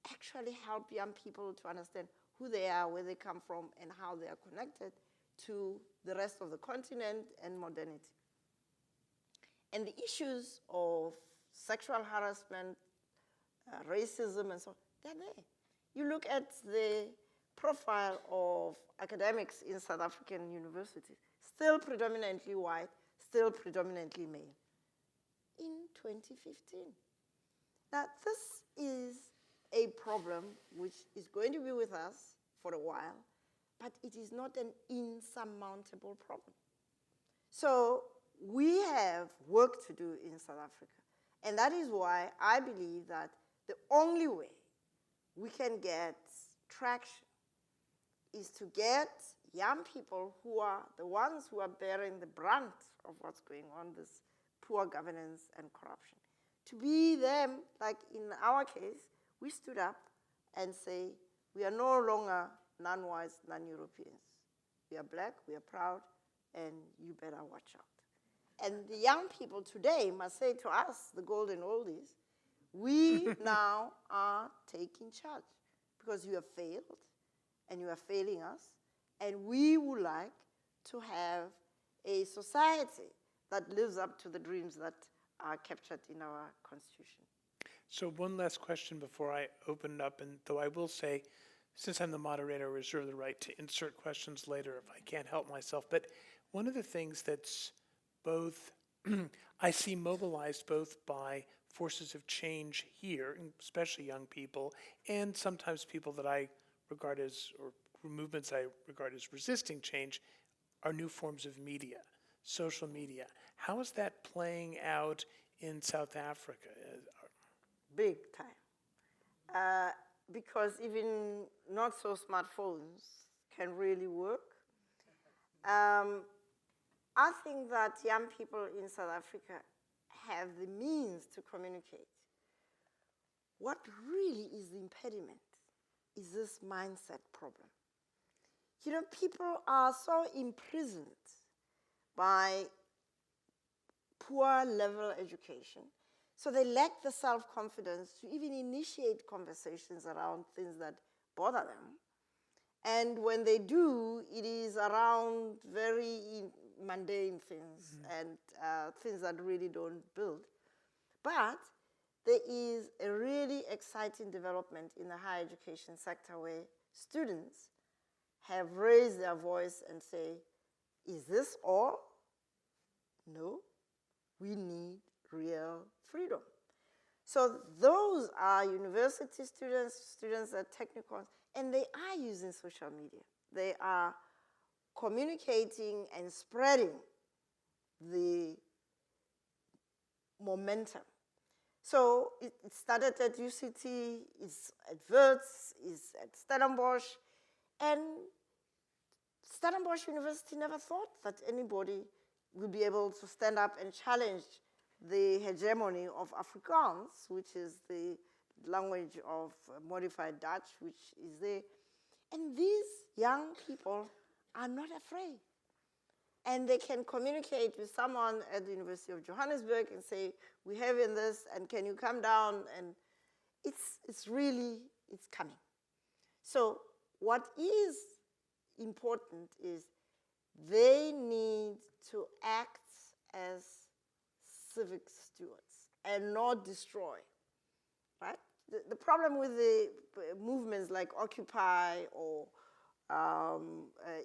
actually help young people to understand who they are, where they come from, and how they are connected to the rest of the continent and modernity. And the issues of sexual harassment, racism, and so on, they're there. You look at the profile of academics in South African universities, still predominantly white, still predominantly male, in 2015. Now, this is a problem which is going to be with us for a while, but it is not an insurmountable problem. So we have work to do in South Africa. And that is why I believe that the only way we can get traction is to get young people who are the ones who are bearing the brunt of what's going on, this poor governance and corruption. To be them, like in our case, we stood up and say, we are no longer non-whites, non-Europeans. We are black, we are proud, and you better watch out. And the young people today must say to us, the golden oldies, we now are taking charge because you have failed and you are failing us, and we would like to have a society that lives up to the dreams that are captured in our Constitution.
So one last question before I open it up, and though I will say, since I'm the moderator, I reserve the right to insert questions later if I can't help myself. But one of the things that's both, I see mobilized both by forces of change here, especially young people, and sometimes people that I regard as, or movements I regard as resisting change, are new forms of media. social media. How is that playing out in South Africa?
Big time. Because even not so smartphones can really work. I think that young people in South Africa have the means to communicate. What really is the impediment is this mindset problem. You know, people are so imprisoned by poor level education, so they lack the self-confidence to even initiate conversations around things that bother them. And when they do, it is around very mundane things and things that really don't build. But there is a really exciting development in the higher education sector where students have raised their voice and say, is this all? No, we need real freedom. So those are university students, students at technicals, and they are using social media. They are communicating and spreading the momentum. So it started at UCT, it's at Wits, it's at Stellenbosch, and Stellenbosch University never thought that anybody would be able to stand up and challenge the hegemony of Afrikaans, which is the language of modified Dutch, which is there. And these young people are not afraid. And they can communicate with someone at the University of Johannesburg and say, we have in this, and can you come down? And it's coming. So what is important is they need to act as civic stewards and not destroy, right? The problem with the movements like Occupy or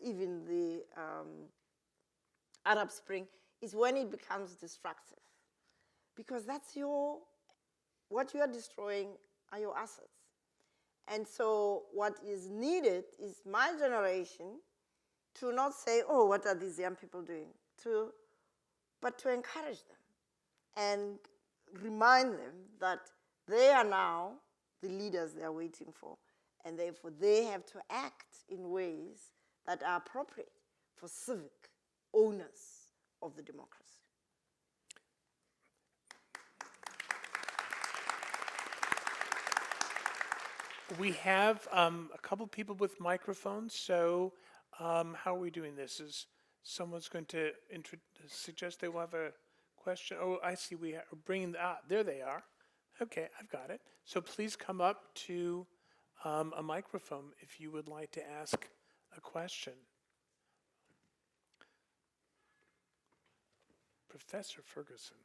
even the Arab Spring is when it becomes destructive. Because that's what you are destroying are your assets. And so what is needed is my generation to not say, oh, what are these young people doing? But to encourage them and remind them that they are now the leaders they are waiting for, and therefore they have to act in ways that are appropriate for civic owners of the democracy.
We have a couple people with microphones, so how are we doing this? Is someone's going to suggest they will have a question? Oh, I see we are bringing, there they are. Okay, I've got it. So please come up to a microphone if you would like to ask a question. Professor Ferguson.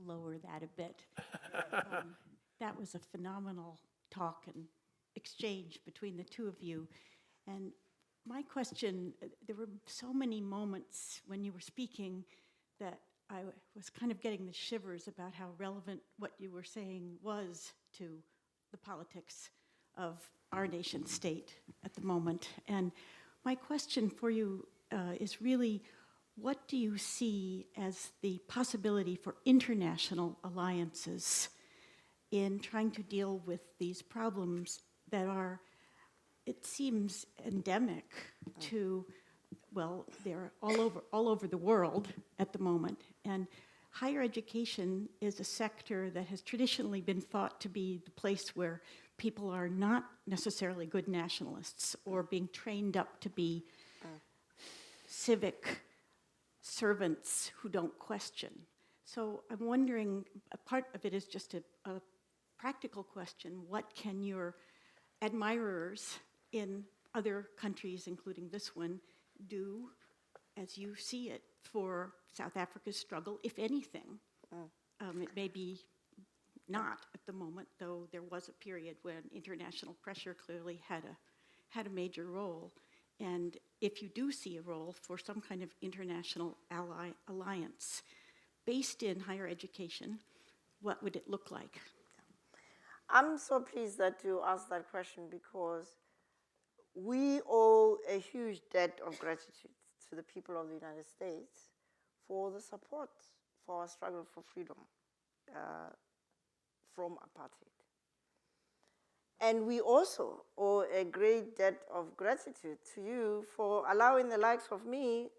Lower that a bit. That was a phenomenal talk and exchange between the two of you. And my question, there were so many moments when you were speaking that I was kind of getting the shivers about how relevant what you were saying was to the politics of our nation state at the moment. And my question for you is really, what do you see as the possibility for international alliances in trying to deal with these problems that are, it seems, endemic to, well, they're all over the world at the moment. And higher education is a sector that has traditionally been thought to be the place where people are not necessarily good nationalists or being trained up to be civic servants who don't question. So I'm wondering, a part of it is just a practical question. What can your admirers in other countries, including this one, do as you see it for South Africa's struggle, if anything? It may be not at the moment, though there was a period when international pressure clearly had a major role. And if you do see a role for some kind of international alliance based in higher education, what would it look like?
I'm so pleased that you asked that question because we owe a huge debt of gratitude to the people of the United States for the support for our struggle for freedom from apartheid. And we also owe a great debt of gratitude to you for allowing the likes of me.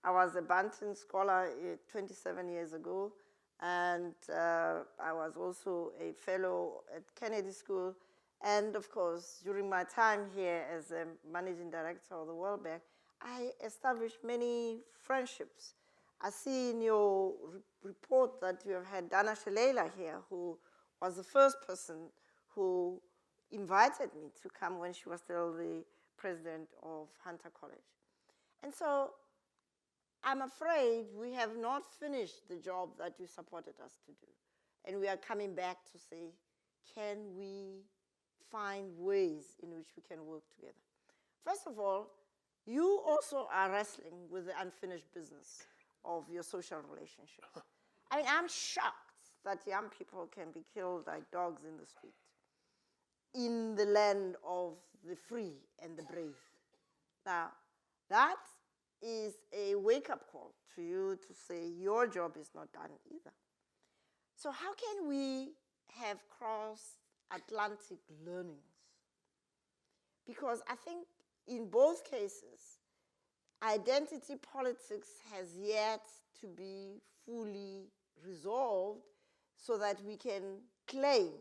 I was a Banton scholar 27 years ago, and I was also a fellow at Kennedy School. And of course, during my time here as a managing director of the World Bank, I established many friendships. I see in your report that you have had Dana Shalala here, who was the first person who invited me to come when she was still the president of Hunter College. And so I'm afraid we have not finished the job that you supported us to do. And we are coming back to say, can we find ways in which we can work together? First of all, you also are wrestling with the unfinished business of your social relationships. I mean, I'm shocked that young people can be killed like dogs in the street in the land of the free and the brave. Now, that is a wake-up call to you to say your job is not done either. So how can we have cross-Atlantic learnings? Because I think in both cases, identity politics has yet to be fully resolved so that we can claim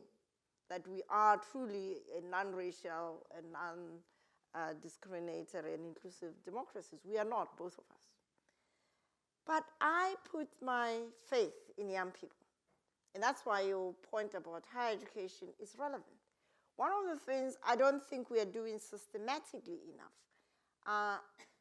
that we are truly a non-racial and non-discriminatory and inclusive democracies. We are not, both of us. But I put my faith in young people. And that's why your point about higher education is relevant. One of the things I don't think we are doing systematically enough,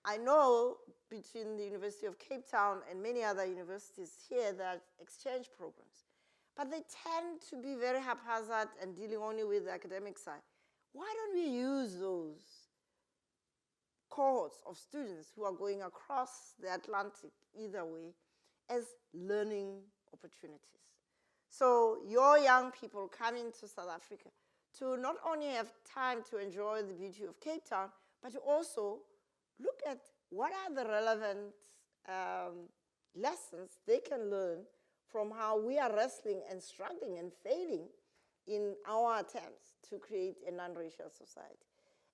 I know between the University of Cape Town and many other universities here that exchange programs, but they tend to be very haphazard and dealing only with the academic side. Why don't we use those cohorts of students who are going across the Atlantic either way as learning opportunities? So your young people coming to South Africa to not only have time to enjoy the beauty of Cape Town, but to also look at what are the relevant lessons they can learn from how we are wrestling and struggling and failing in our attempts to create a non-racial society.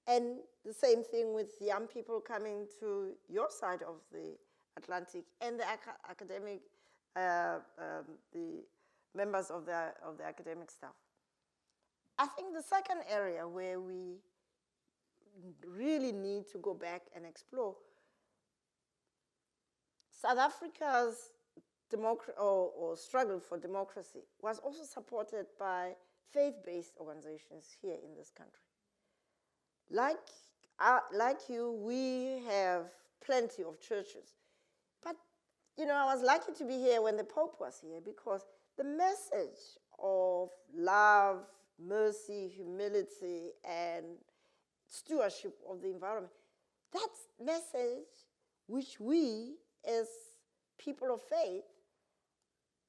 And the same thing with young people coming to your side of the Atlantic and the academic, the members of the academic staff. I think the second area where we really need to go back and explore, South Africa's struggle for democracy was also supported by faith-based organizations here in this country. Like you, we have plenty of churches. But, you know, I was lucky to be here when the Pope was here because the message of love, mercy, humility, and stewardship of the environment, that message which we as people of faith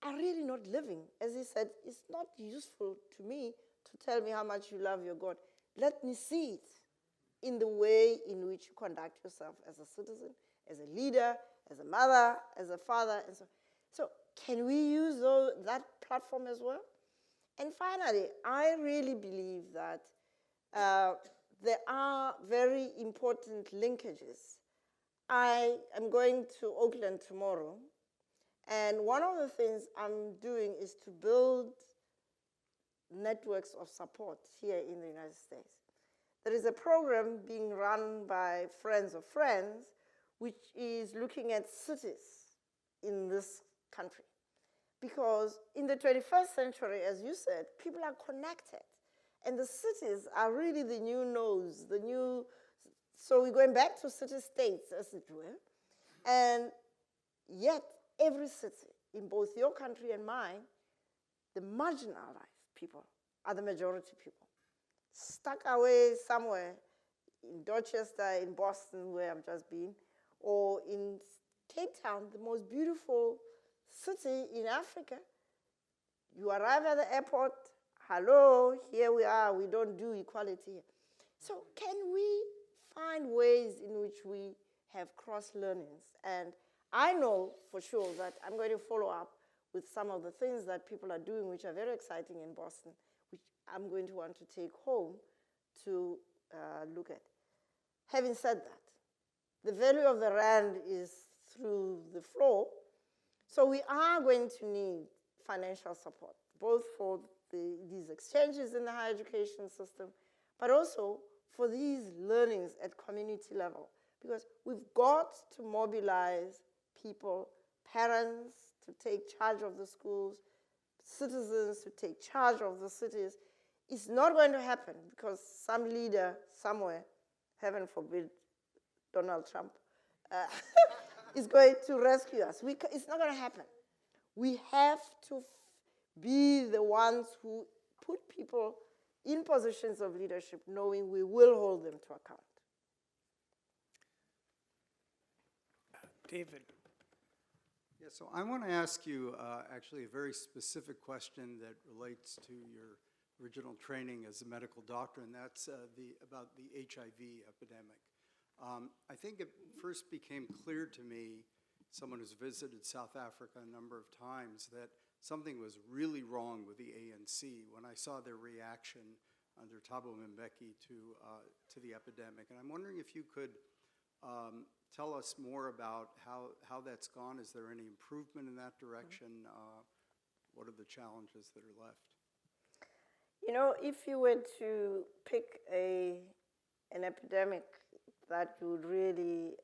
are really not living. As he said, it's not useful to me to tell me how much you love your God. Let me see it in the way in which you conduct yourself as a citizen, as a leader, as a mother, as a father, and so on. So can we use that platform as well? And finally, I really believe that there are very important linkages. I am going to Oakland tomorrow, and one of the things I'm doing is to build networks of support here in the United States. There is a program being run by Friends of Friends, which is looking at cities in this country. Because in the 21st century, as you said, people are connected. And the cities are really the new nodes, so we're going back to city-states, as it were. And yet, every city, in both your country and mine, the marginalized people are the majority people. Stuck away somewhere in Dorchester, in Boston, where I've just been, or in Cape Town, the most beautiful city in Africa. You arrive at the airport, hello, here we are, we don't do equality here. So can we find ways in which we have cross-learnings. And I know for sure that I'm going to follow up with some of the things that people are doing, which are very exciting in Boston, which I'm going to want to take home to look at. Having said that, the value of the rand is through the floor, so we are going to need financial support, both for these exchanges in the higher education system, but also for these learnings at community level, because we've got to mobilize people, parents to take charge of the schools, citizens to take charge of the cities. It's not going to happen because some leader somewhere, heaven forbid, Donald Trump, is going to rescue us. It's not going to happen. We have to be the ones who put people in positions of leadership, knowing we will hold them to account.
David.
Yeah, so I want to ask you actually a very specific question that relates to your original training as a medical doctor, and that's about the HIV epidemic. I think it first became clear to me, someone who's visited South Africa a number of times, that something was really wrong with the ANC when I saw their reaction under Thabo Mbeki to the epidemic. And I'm wondering if you could tell us more about how that's gone. Is there any improvement in that direction? What are the challenges that are left?
You know, if you were to pick an epidemic that would really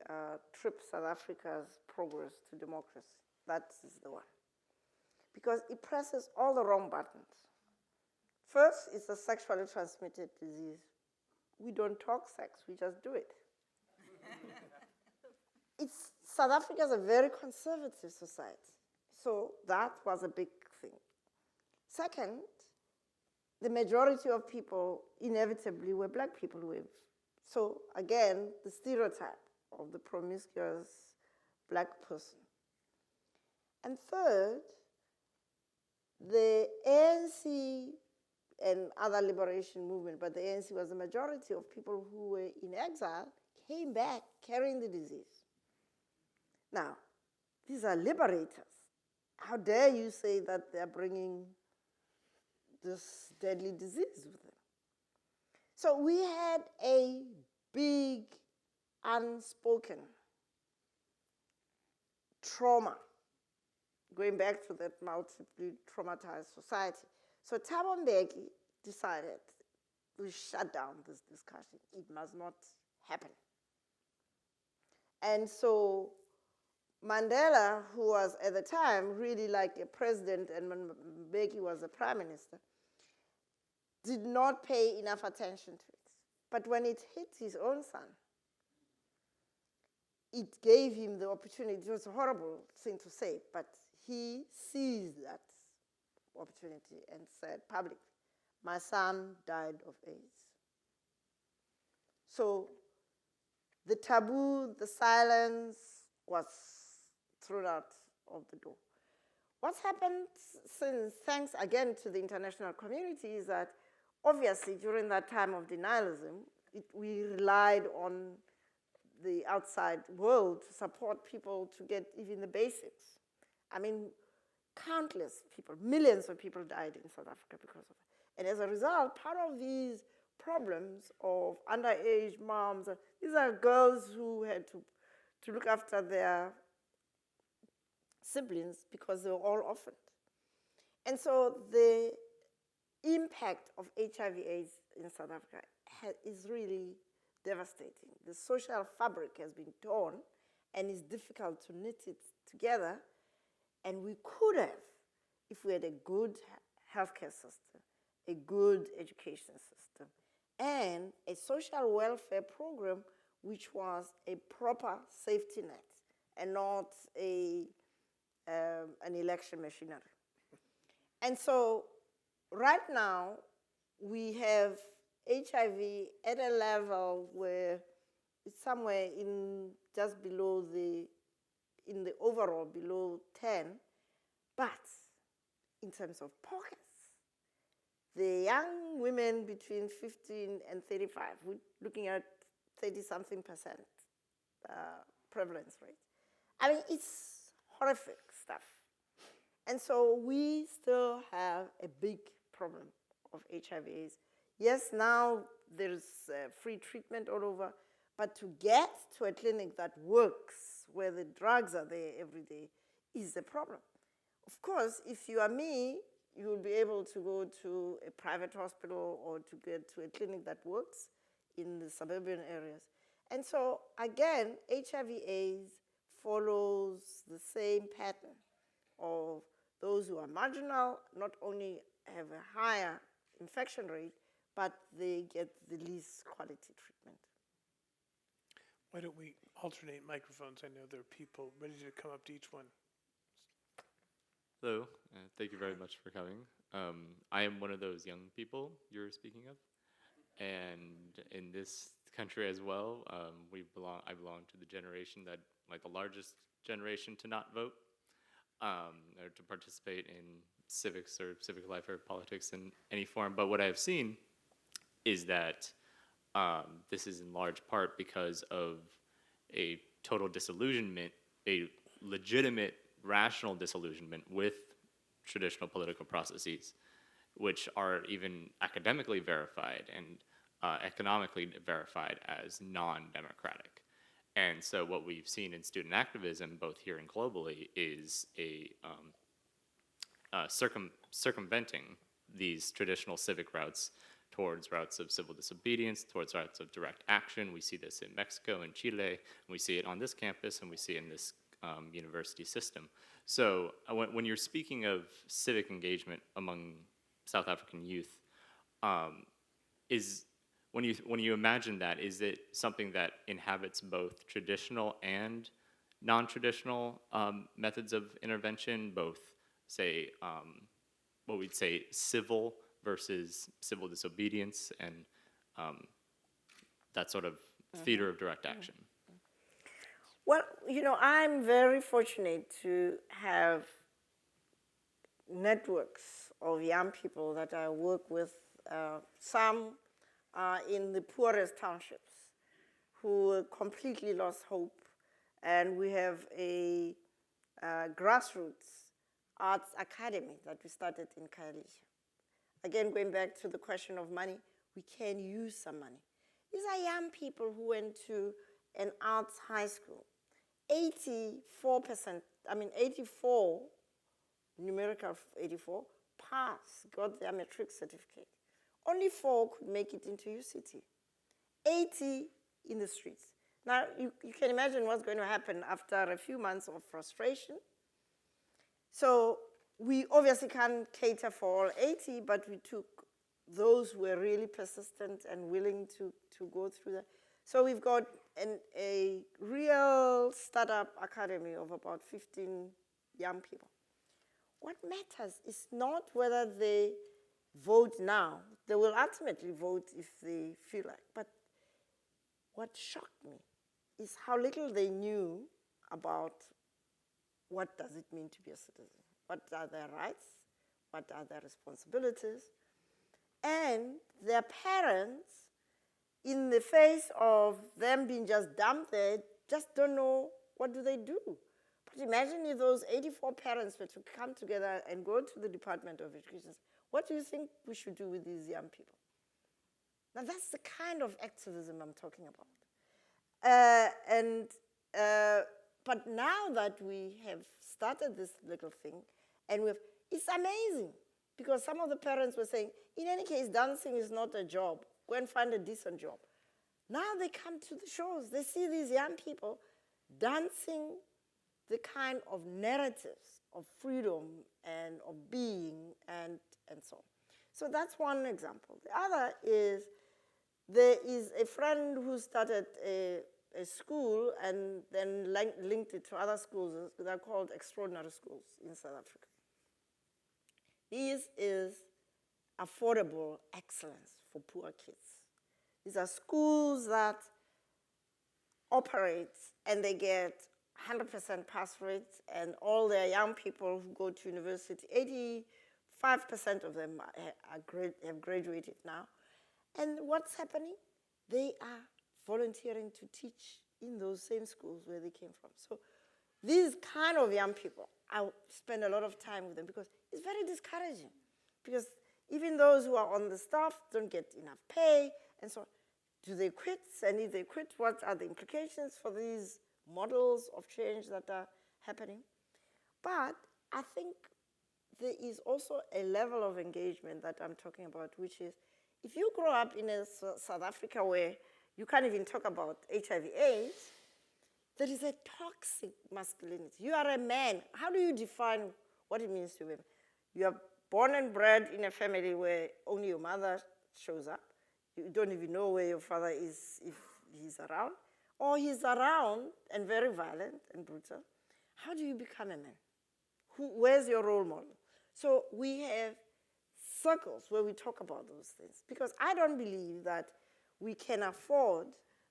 trip South Africa's progress to democracy, that is the one. Because it presses all the wrong buttons. First, it's a sexually transmitted disease. We don't talk sex, we just do it. South Africa is a very conservative society. So that was a big thing. Second, the majority of people inevitably were black people with. So again, the stereotype of the promiscuous black person. And third, the ANC and other liberation movement, but the ANC was the majority of people who were in exile, came back carrying the disease. Now, these are liberators. How dare you say that they're bringing this deadly disease with them? So we had a big, unspoken trauma, going back to that multiply traumatized society. So Thabo Mbeki decided to shut down this discussion. It must not happen. And so Mandela, who was at the time really like a president, and Mbeki was the prime minister, did not pay enough attention to it. But when it hit his own son, it gave him the opportunity. It was a horrible thing to say, but he seized that opportunity and said publicly, my son died of AIDS. So the taboo, the silence was thrown out of the door. What's happened since, thanks again to the international community, is that obviously during that time of denialism, we relied on the outside world to support people to get even the basics. I mean, countless people, millions of people died in South Africa because of it. And as a result, part of these problems of underage moms, these are girls who had to look after their siblings because they were all orphaned. And so the impact of HIV/AIDS in South Africa is really devastating. The social fabric has been torn and it's difficult to knit it together. And we could have, if we had a good healthcare system, a good education system, and a social welfare program which was a proper safety net and not an election machinery. And so right now, we have HIV at a level where it's somewhere in just below in the overall below 10, but in terms of pockets, the young women between 15 and 35, we're looking at 30-something% prevalence rate. I mean, it's horrific stuff. And so we still have a big problem of HIV/AIDS. Yes, now there's free treatment all over, but to get to a clinic that works, where the drugs are there every day, is the problem. Of course, if you are me, you will be able to go to a private hospital or to get to a clinic that works in the suburban areas. And so, again, HIV/AIDS follows the same pattern of those who are marginal not only have a higher infection rate, but they get the least quality treatment.
Why don't we alternate microphones? I know there are people ready to come up to each one.
Hello, thank you very much for coming. I am one of those young people you're speaking of, and in this country as well, I belong to the generation that, like the largest generation to not vote, or to participate in civics or civic life or politics in any form. But what I've seen is that this is in large part because of a total disillusionment, a legitimate, rational disillusionment with traditional political processes, which are even academically verified and economically verified as non-democratic. And so what we've seen in student activism, both here and globally, is a circumventing these traditional civic routes towards routes of civil disobedience, towards routes of direct action. We see this in Mexico and Chile, and we see it on this campus, and we see it in this university system. So when you're speaking of civic engagement among South African youth, when you imagine that, is it something that inhabits both traditional and non-traditional methods of intervention, both, say, what we'd say civil versus civil disobedience, and that sort of theater of direct action?
Well, you know, I'm very fortunate to have networks of young people that I work with. Some are in the poorest townships who completely lost hope. And we have a grassroots arts academy that we started in Khayelitsha. Again, going back to the question of money, we can use some money. These are young people who went to an arts high school. 84%, 84, numerical 84, passed, got their matric certificate. Only 4 could make it into UCT. 80 in the streets. Now, you can imagine what's going to happen after a few months of frustration. So we obviously can't cater for all 80, but we took those who were really persistent and willing to go through that. So we've got a real startup academy of about 15 young people. What matters is not whether they vote now. They will ultimately vote if they feel like. But what shocked me is how little they knew about what does it mean to be a citizen. What are their rights? What are their responsibilities? And their parents, in the face of them being just dumped there, just don't know what do they do. But imagine if those 84 parents were to come together and go to the Department of Education. What do you think we should do with these young people? Now that's the kind of activism I'm talking about. But now that we have started this little thing, and it's amazing, because some of the parents were saying, in any case, dancing is not a job. Go and find a decent job. Now they come to the shows. They see these young people dancing the kind of narratives of freedom and of being and so on. So that's one example. The other is there is a friend who started a school and then linked it to other schools. They're called extraordinary schools in South Africa. This is affordable excellence for poor kids. These are schools that operate and they get 100% pass rates, and all their young people who go to university, 85% of them have graduated now. And what's happening? They are volunteering to teach in those same schools where they came from. So these kind of young people, I spend a lot of time with them because it's very discouraging. Because even those who are on the staff don't get enough pay, and so do they quit? And if they quit, what are the implications for these models of change that are happening? But I think there is also a level of engagement that I'm talking about, which is if you grow up in a South Africa where you can't even talk about HIV/AIDS, there is a toxic masculinity. You are a man. How do you define what it means to be a man? You are born and bred in a family where only your mother shows up. You don't even know where your father is if he's around. Or he's around and very violent and brutal. How do you become a man? Where's your role model? So we have circles where we talk about those things. Because I don't believe that we can afford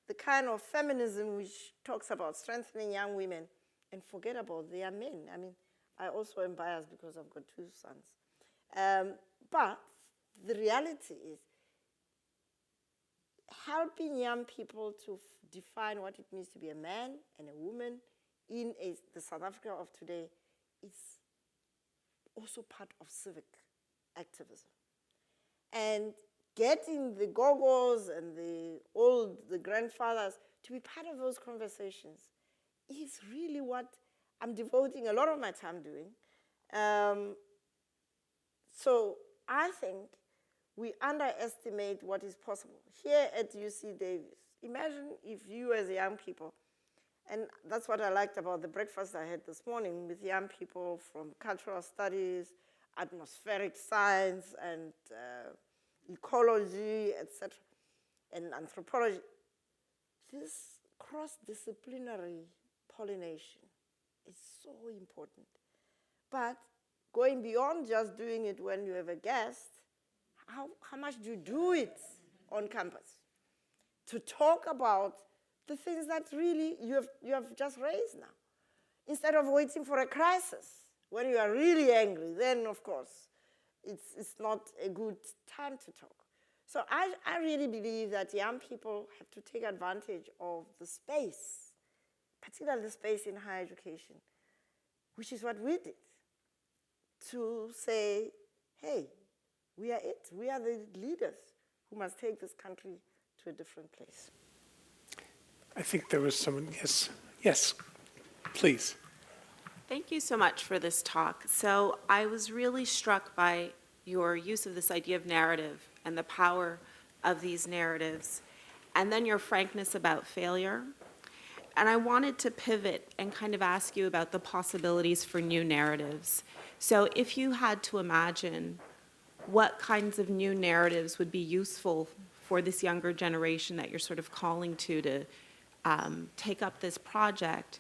the kind of feminism which talks about strengthening young women and forget about their men. I mean, I also am biased because I've got 2 sons. But the reality is helping young people to define what it means to be a man and a woman in the South Africa of today is also part of civic activism. And getting the gogos and the grandfathers to be part of those conversations is really what I'm devoting a lot of my time doing. So I think we underestimate what is possible. Here at UC Davis, imagine if you as young people, and that's what I liked about the breakfast I had this morning with young people from cultural studies, atmospheric science, and ecology, etc., and anthropology. This cross-disciplinary pollination is so important. But going beyond just doing it when you have a guest, how much do you do it on campus? To talk about the things that really you have just raised now. Instead of waiting for a crisis, when you are really angry, then of course, it's not a good time to talk. So I really believe that young people have to take advantage of the space, particularly the space in higher education, which is what we did, to say, hey, we are it. We are the leaders who must take this country to a different place.
I think there was someone, yes. Yes, please.
Thank you so much for this talk. So I was really struck by your use of this idea of narrative and the power of these narratives, and then your frankness about failure. And I wanted to pivot and kind of ask you about the possibilities for new narratives. So if you had to imagine what kinds of new narratives would be useful for this younger generation that you're sort of calling to take up this project,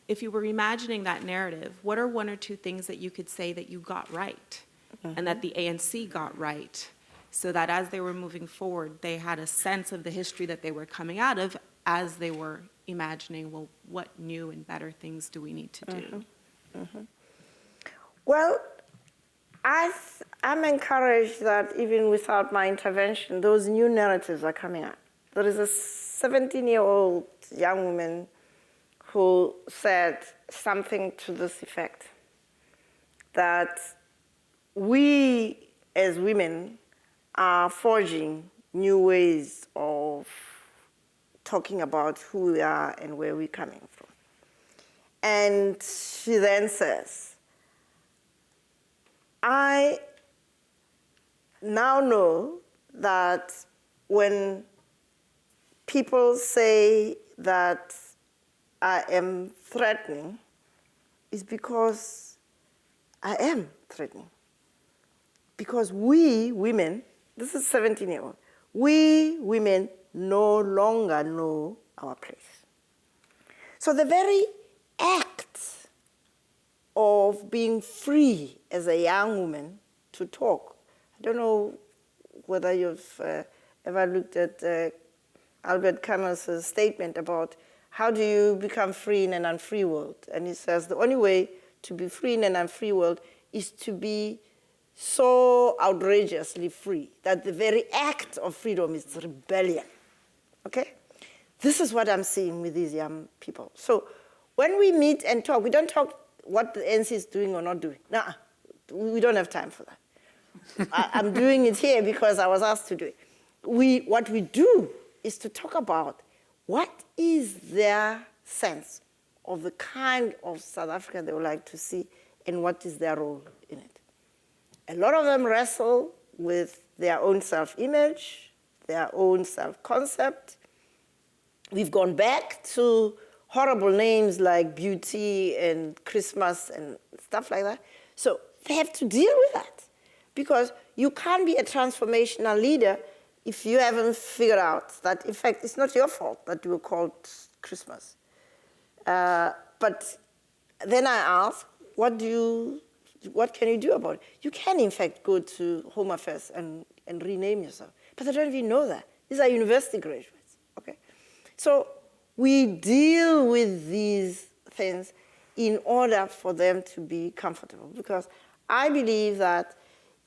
if you were imagining that narrative, what are 1 or 2 things that you could say that you got right and that the ANC got right, so that as they were moving forward, they had a sense of the history that they were coming out of as they were imagining, well, what new and better things do we need to do?
Well, I'm encouraged that even without my intervention, those new narratives are coming out. There is a 17-year-old young woman who said something to this effect, that we as women are forging new ways of talking about who we are and where we're coming from. And she then says, I now know that when people say that I am threatening, it's because I am threatening. Because we women, this is 17-year-old, we women no longer know our place. So the very act of being free as a young woman to talk, I don't know whether you've ever looked at Albert Camus' statement about how do you become free in an unfree world? And he says the only way to be free in an unfree world is to be so outrageously free that the very act of freedom is rebellion. okay? This is what I'm seeing with these young people. So when we meet and talk, we don't talk what the NC is doing or not doing. No, we don't have time for that. I'm doing it here because I was asked to do it. What we do is to talk about what is their sense of the kind of South Africa they would like to see and what is their role in it. A lot of them wrestle with their own self-image, their own self-concept. We've gone back to horrible names like beauty and Christmas and stuff like that. So they have to deal with that because you can't be a transformational leader if you haven't figured out that, in fact, it's not your fault that you were called Christmas. But then I ask, what can you do about it? You can, in fact, go to Home Affairs and rename yourself. But they don't even know that. These are university graduates, okay? So we deal with these things in order for them to be comfortable. Because I believe that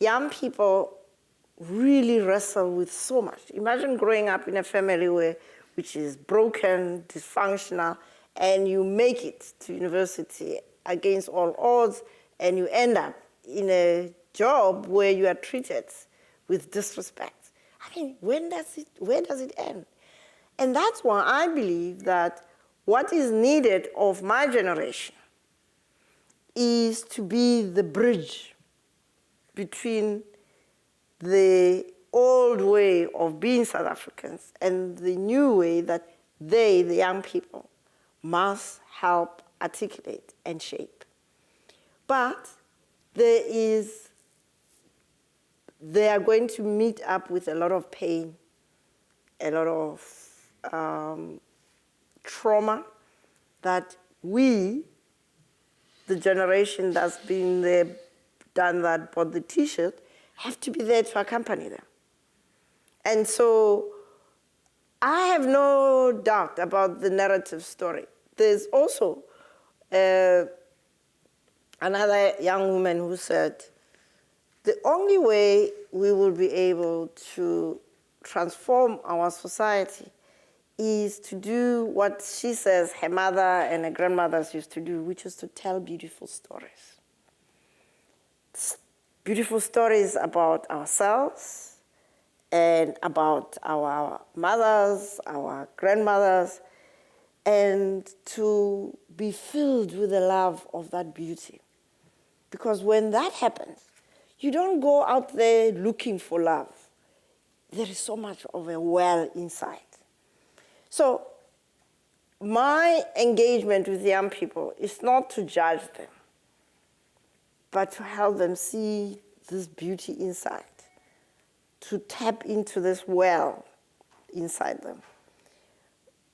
young people really wrestle with so much. Imagine growing up in a family which is broken, dysfunctional, and you make it to university against all odds, and you end up in a job where you are treated with disrespect. I mean, where does it end? And that's why I believe that what is needed of my generation is to be the bridge between the old way of being South Africans and the new way that they, the young people, must help articulate and shape. But they are going to meet up with a lot of pain, a lot of trauma that we, the generation that's been there, done that, bought the T-shirt, have to be there to accompany them. And so I have no doubt about the narrative story. There's also another young woman who said, the only way we will be able to transform our society is to do what she says her mother and her grandmothers used to do, which is to tell beautiful stories. Beautiful stories about ourselves and about our mothers, our grandmothers, and to be filled with the love of that beauty. Because when that happens, you don't go out there looking for love. There is so much of a well inside. So my engagement with young people is not to judge them, but to help them see this beauty inside, to tap into this well inside them.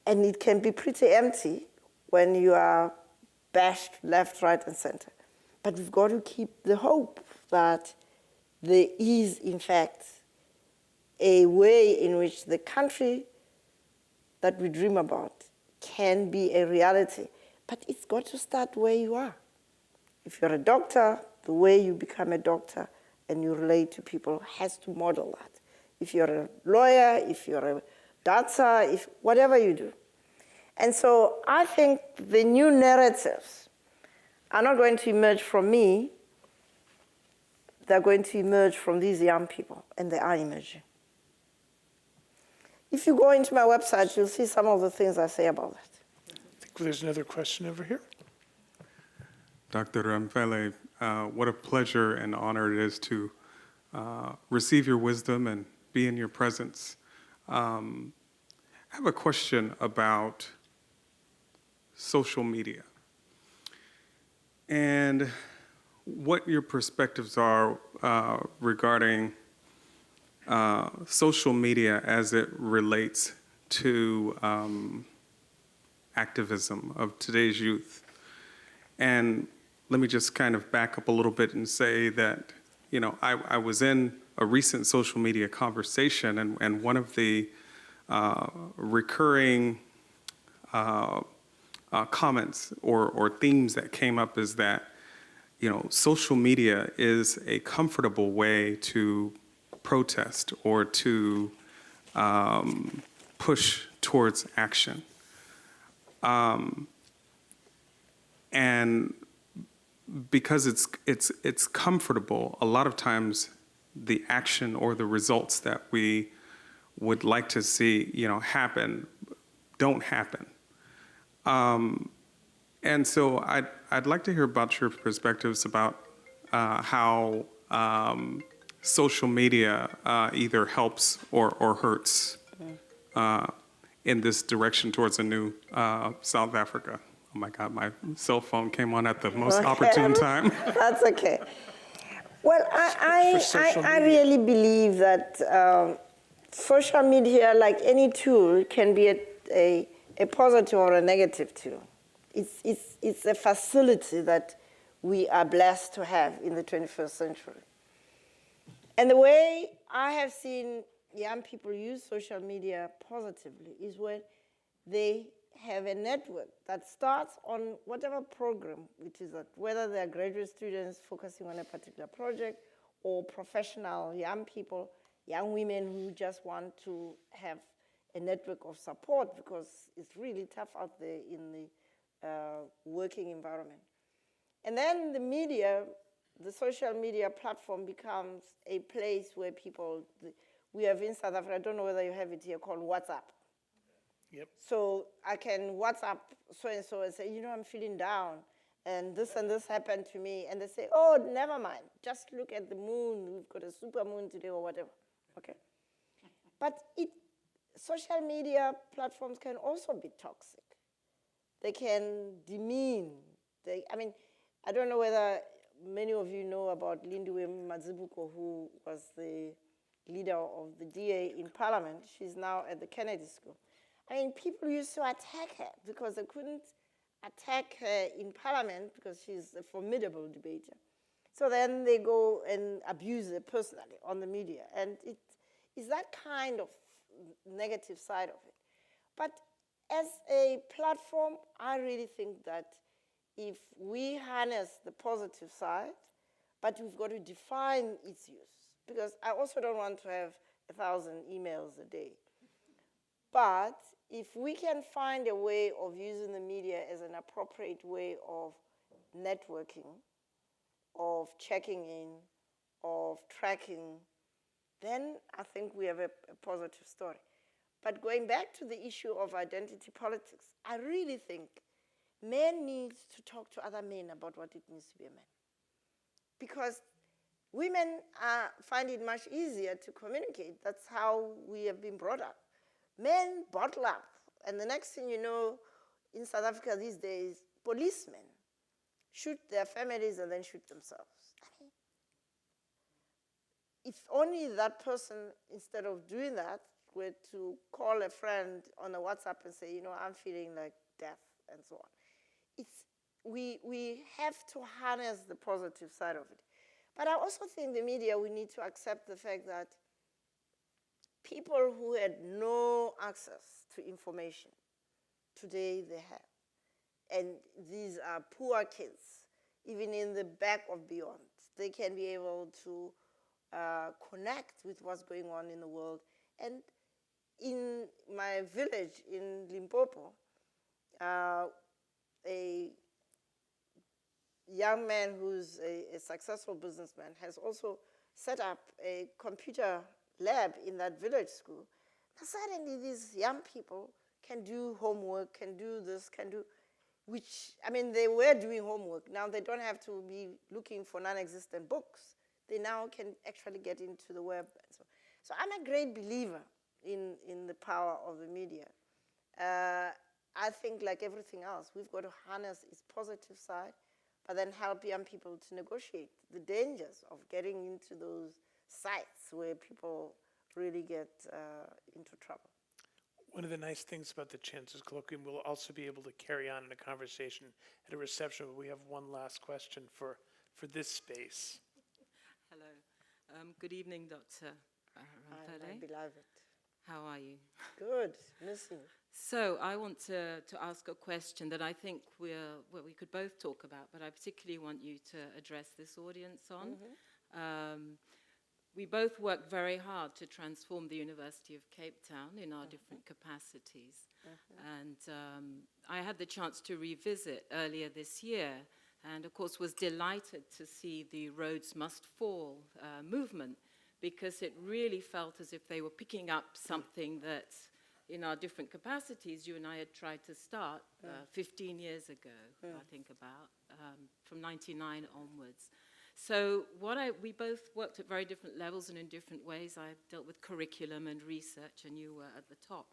And it can be pretty empty when you are bashed left, right, and center. But we've got to keep the hope that there is, in fact, a way in which the country that we dream about can be a reality. But it's got to start where you are. If you're a doctor, the way you become a doctor and you relate to people has to model that. If you're a lawyer, if you're a dancer, whatever you do. And so I think the new narratives are not going to emerge from me. They're going to emerge from these young people, and they are emerging. If you go into my website, you'll see some of the things I say about that.
I think there's another question over here.
Dr. Ramphele, what a pleasure and honor it is to receive your wisdom and be in your presence. I have a question about social media and what your perspectives are regarding social media as it relates to activism of today's youth. And let me just kind of back up a little bit and say that, you know, I was in a recent social media conversation, and one of the recurring comments or themes that came up is that, you know, social media is a comfortable way to protest or to push towards action. And because it's comfortable, a lot of times the action or the results that we would like to see, happen, don't happen. And so I'd like to hear about your perspectives about how social media either helps or hurts in this direction towards a new South Africa. Oh my God, my cell phone came on at the most opportune time.
That's okay. Well, I really believe that social media, like any tool, can be a positive or a negative tool. It's a facility that we are blessed to have in the 21st century. And the way I have seen young people use social media positively is when they have a network that starts on whatever program, which is that whether they're graduate students focusing on a particular project or professional young people, young women who just want to have a network of support because it's really tough out there in the working environment. And then the media, the social media platform becomes a place where people, we have in South Africa, I don't know whether you have it here, called WhatsApp.
Yep.
So I can WhatsApp so-and-so and say, I'm feeling down, and this happened to me. And they say, oh, never mind. Just look at the moon. We've got a super moon today or whatever. Okay. But social media platforms can also be toxic. They can demean. I don't know whether many of you know about Lindiwe Mazibuko, who was the leader of the DA in Parliament. She's now at the Kennedy School. People used to attack her because they couldn't attack her in Parliament because she's a formidable debater. So then they go and abuse her personally on the media. And it is that kind of negative side of it. But as a platform, I really think that if we harness the positive side, but we've got to define its use. Because I also don't want to have 1,000 emails a day. But if we can find a way of using the media as an appropriate way of networking, of checking in, of tracking, then I think we have a positive story. But going back to the issue of identity politics, I really think men need to talk to other men about what it means to be a man. Because women find it much easier to communicate. That's how we have been brought up. Men bottle up, and the next thing you know, in South Africa these days, policemen shoot their families and then shoot themselves. If only that person, instead of doing that, were to call a friend on a WhatsApp and say, I'm feeling like death, and so on. We have to harness the positive side of it. But I also think the media, we need to accept the fact that people who had no access to information, today they have. And these are poor kids, even in the back of beyond. They can be able to connect with what's going on in the world. And in my village in Limpopo, a young man who's a successful businessman has also set up a computer lab in that village school. Now suddenly these young people can do homework, can do this, they were doing homework. Now they don't have to be looking for non-existent books. They now can actually get into the web. So I'm a great believer in the power of the media. I think like everything else, we've got to harness its positive side, but then help young people to negotiate the dangers of getting into those sites where people really get into trouble.
One of the nice things about the Chancellor's Colloquium, we'll also be able to carry on in a conversation at a reception. We have one last question for this space.
Hello. Good evening, Dr. Ramphele.
Hi, my beloved.
How are you?
Good, missing.
So I want to ask a question that I think we could both talk about, but I particularly want you to address this audience on. we both worked very hard to transform the University of Cape Town in our different capacities. And I had the chance to revisit earlier this year, and of course was delighted to see the Rhodes Must Fall movement, because it really felt as if they were picking up something that in our different capacities you and I had tried to start 15 years ago, I think about, from 99 onwards. So we both worked at very different levels and in different ways. I dealt with curriculum and research, and you were at the top.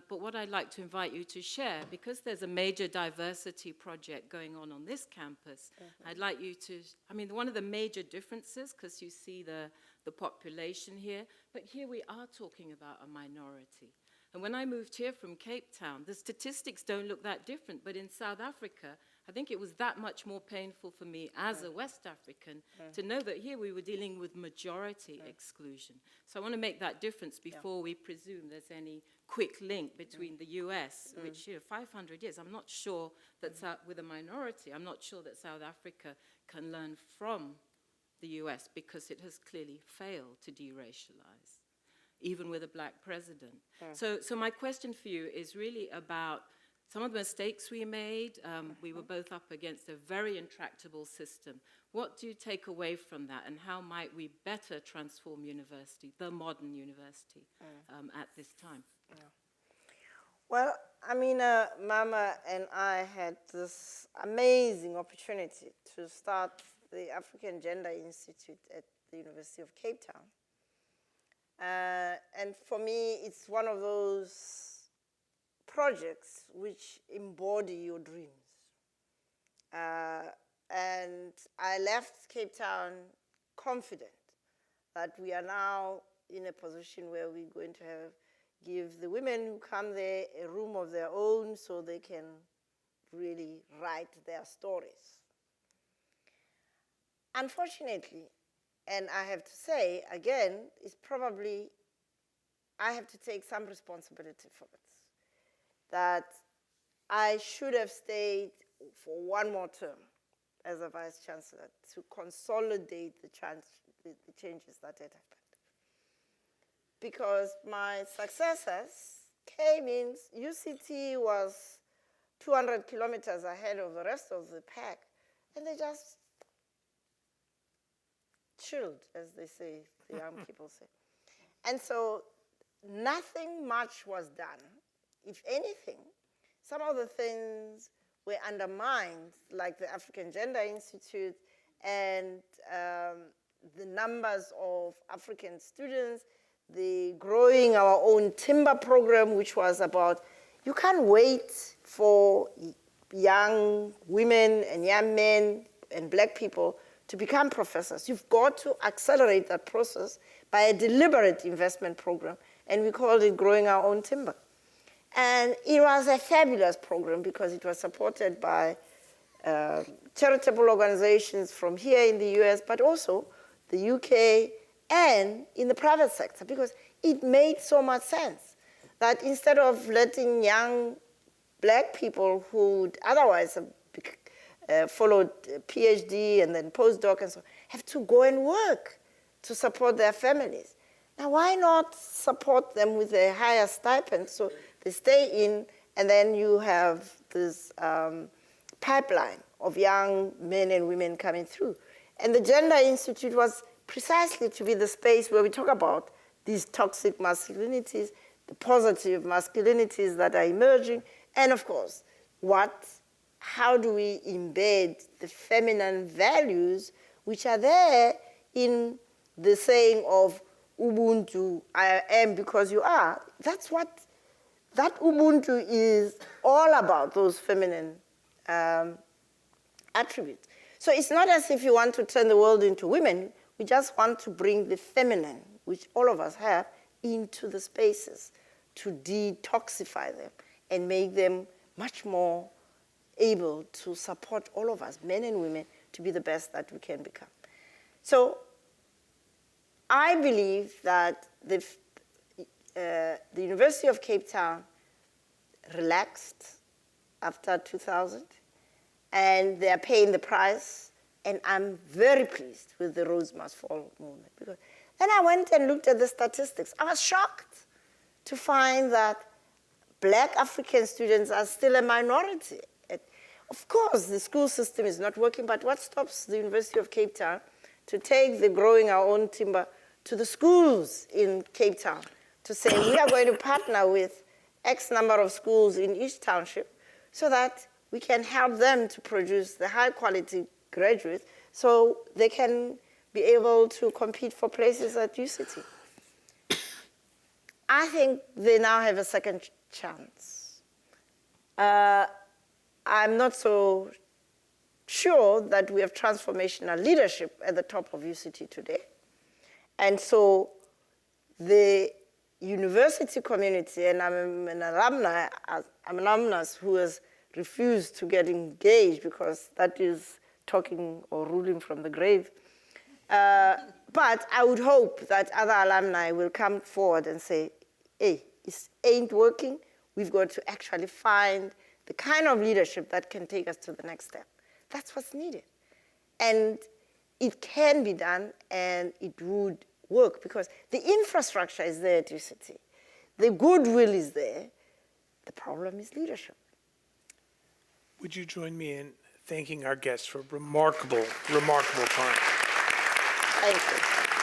But what I'd like to invite you to share, because there's a major diversity project going on this campus, I'd like you to, I mean, one of the major differences, because you see the population here, but here we are talking about a minority. And when I moved here from Cape Town, the statistics don't look that different, but in South Africa, I think it was that much more painful for me as a West African to know that here we were dealing with majority exclusion. So I want to make that difference before we presume there's any quick link between the US, which, 500 years, I'm not sure that with a minority, I'm not sure that South Africa can learn from the US, because it has clearly failed to deracialize, even with a black president. So my question for you is really about some of the mistakes we made. We were both up against a very intractable system. What do you take away from that, and how might we better transform university, the modern university, at this time?
Well, I mean, Mama and I had this amazing opportunity to start the African Gender Institute at the University of Cape Town. And for me, it's one of those projects which embody your dreams. And I left Cape Town confident that we are now in a position where we're going to give the women who come there a room of their own so they can really write their stories. Unfortunately, and I have to say, again, it's probably, I have to take some responsibility for this, that I should have stayed for one more term as a vice chancellor to consolidate the changes that had happened. Because my successors came in, UCT was 200 kilometers ahead of the rest of the pack, and they just chilled, as they say, the young people say. And so nothing much was done. If anything, some of the things were undermined, like the African Gender Institute and the numbers of African students, the growing our own timber program, which was about, you can't wait for young women and young men and black people to become professors. You've got to accelerate that process by a deliberate investment program, and we called it Growing Our Own Timber. And it was a fabulous program because it was supported by charitable organizations from here in the US, but also the UK and in the private sector, because it made so much sense that instead of letting young black people who would otherwise have followed PhD and then postdoc and so on, have to go and work to support their families. Now, why not support them with a higher stipend so they stay in, and then you have this pipeline of young men and women coming through. And the Gender Institute was precisely to be the space where we talk about these toxic masculinities, the positive masculinities that are emerging, and of course, how do we embed the feminine values which are there in the saying of Ubuntu, I am because you are. That's what that Ubuntu is all about, those feminine attributes. So it's not as if you want to turn the world into women. We just want to bring the feminine, which all of us have, into the spaces to detoxify them and make them much more able to support all of us, men and women, to be the best that we can become. So I believe that the University of Cape Town relaxed after 2000, and they're paying the price, and I'm very pleased with the Rhodes Must Fall movement, because Then I went and looked at the statistics. I was shocked to find that Black African students are still a minority. Of course, the school system is not working, but what stops the University of Cape Town to take the growing our own timber to the schools in Cape Town to say, we are going to partner with X number of schools in each township so that we can help them to produce the high quality graduates so they can be able to compete for places at UCT. I think they now have a second chance. I'm not so sure that we have transformational leadership at the top of UCT today. And so the university community, and I'm an alumnus who has refused to get engaged because that is talking or ruling from the grave. But I would hope that other alumni will come forward and say, hey, it ain't working. We've got to actually find the kind of leadership that can take us to the next step. That's what's needed. And it can be done, and it would work because the infrastructure is there at UCT. The goodwill is there. The problem is leadership.
Would you join me in thanking our guests for a remarkable, remarkable time?
Thank you.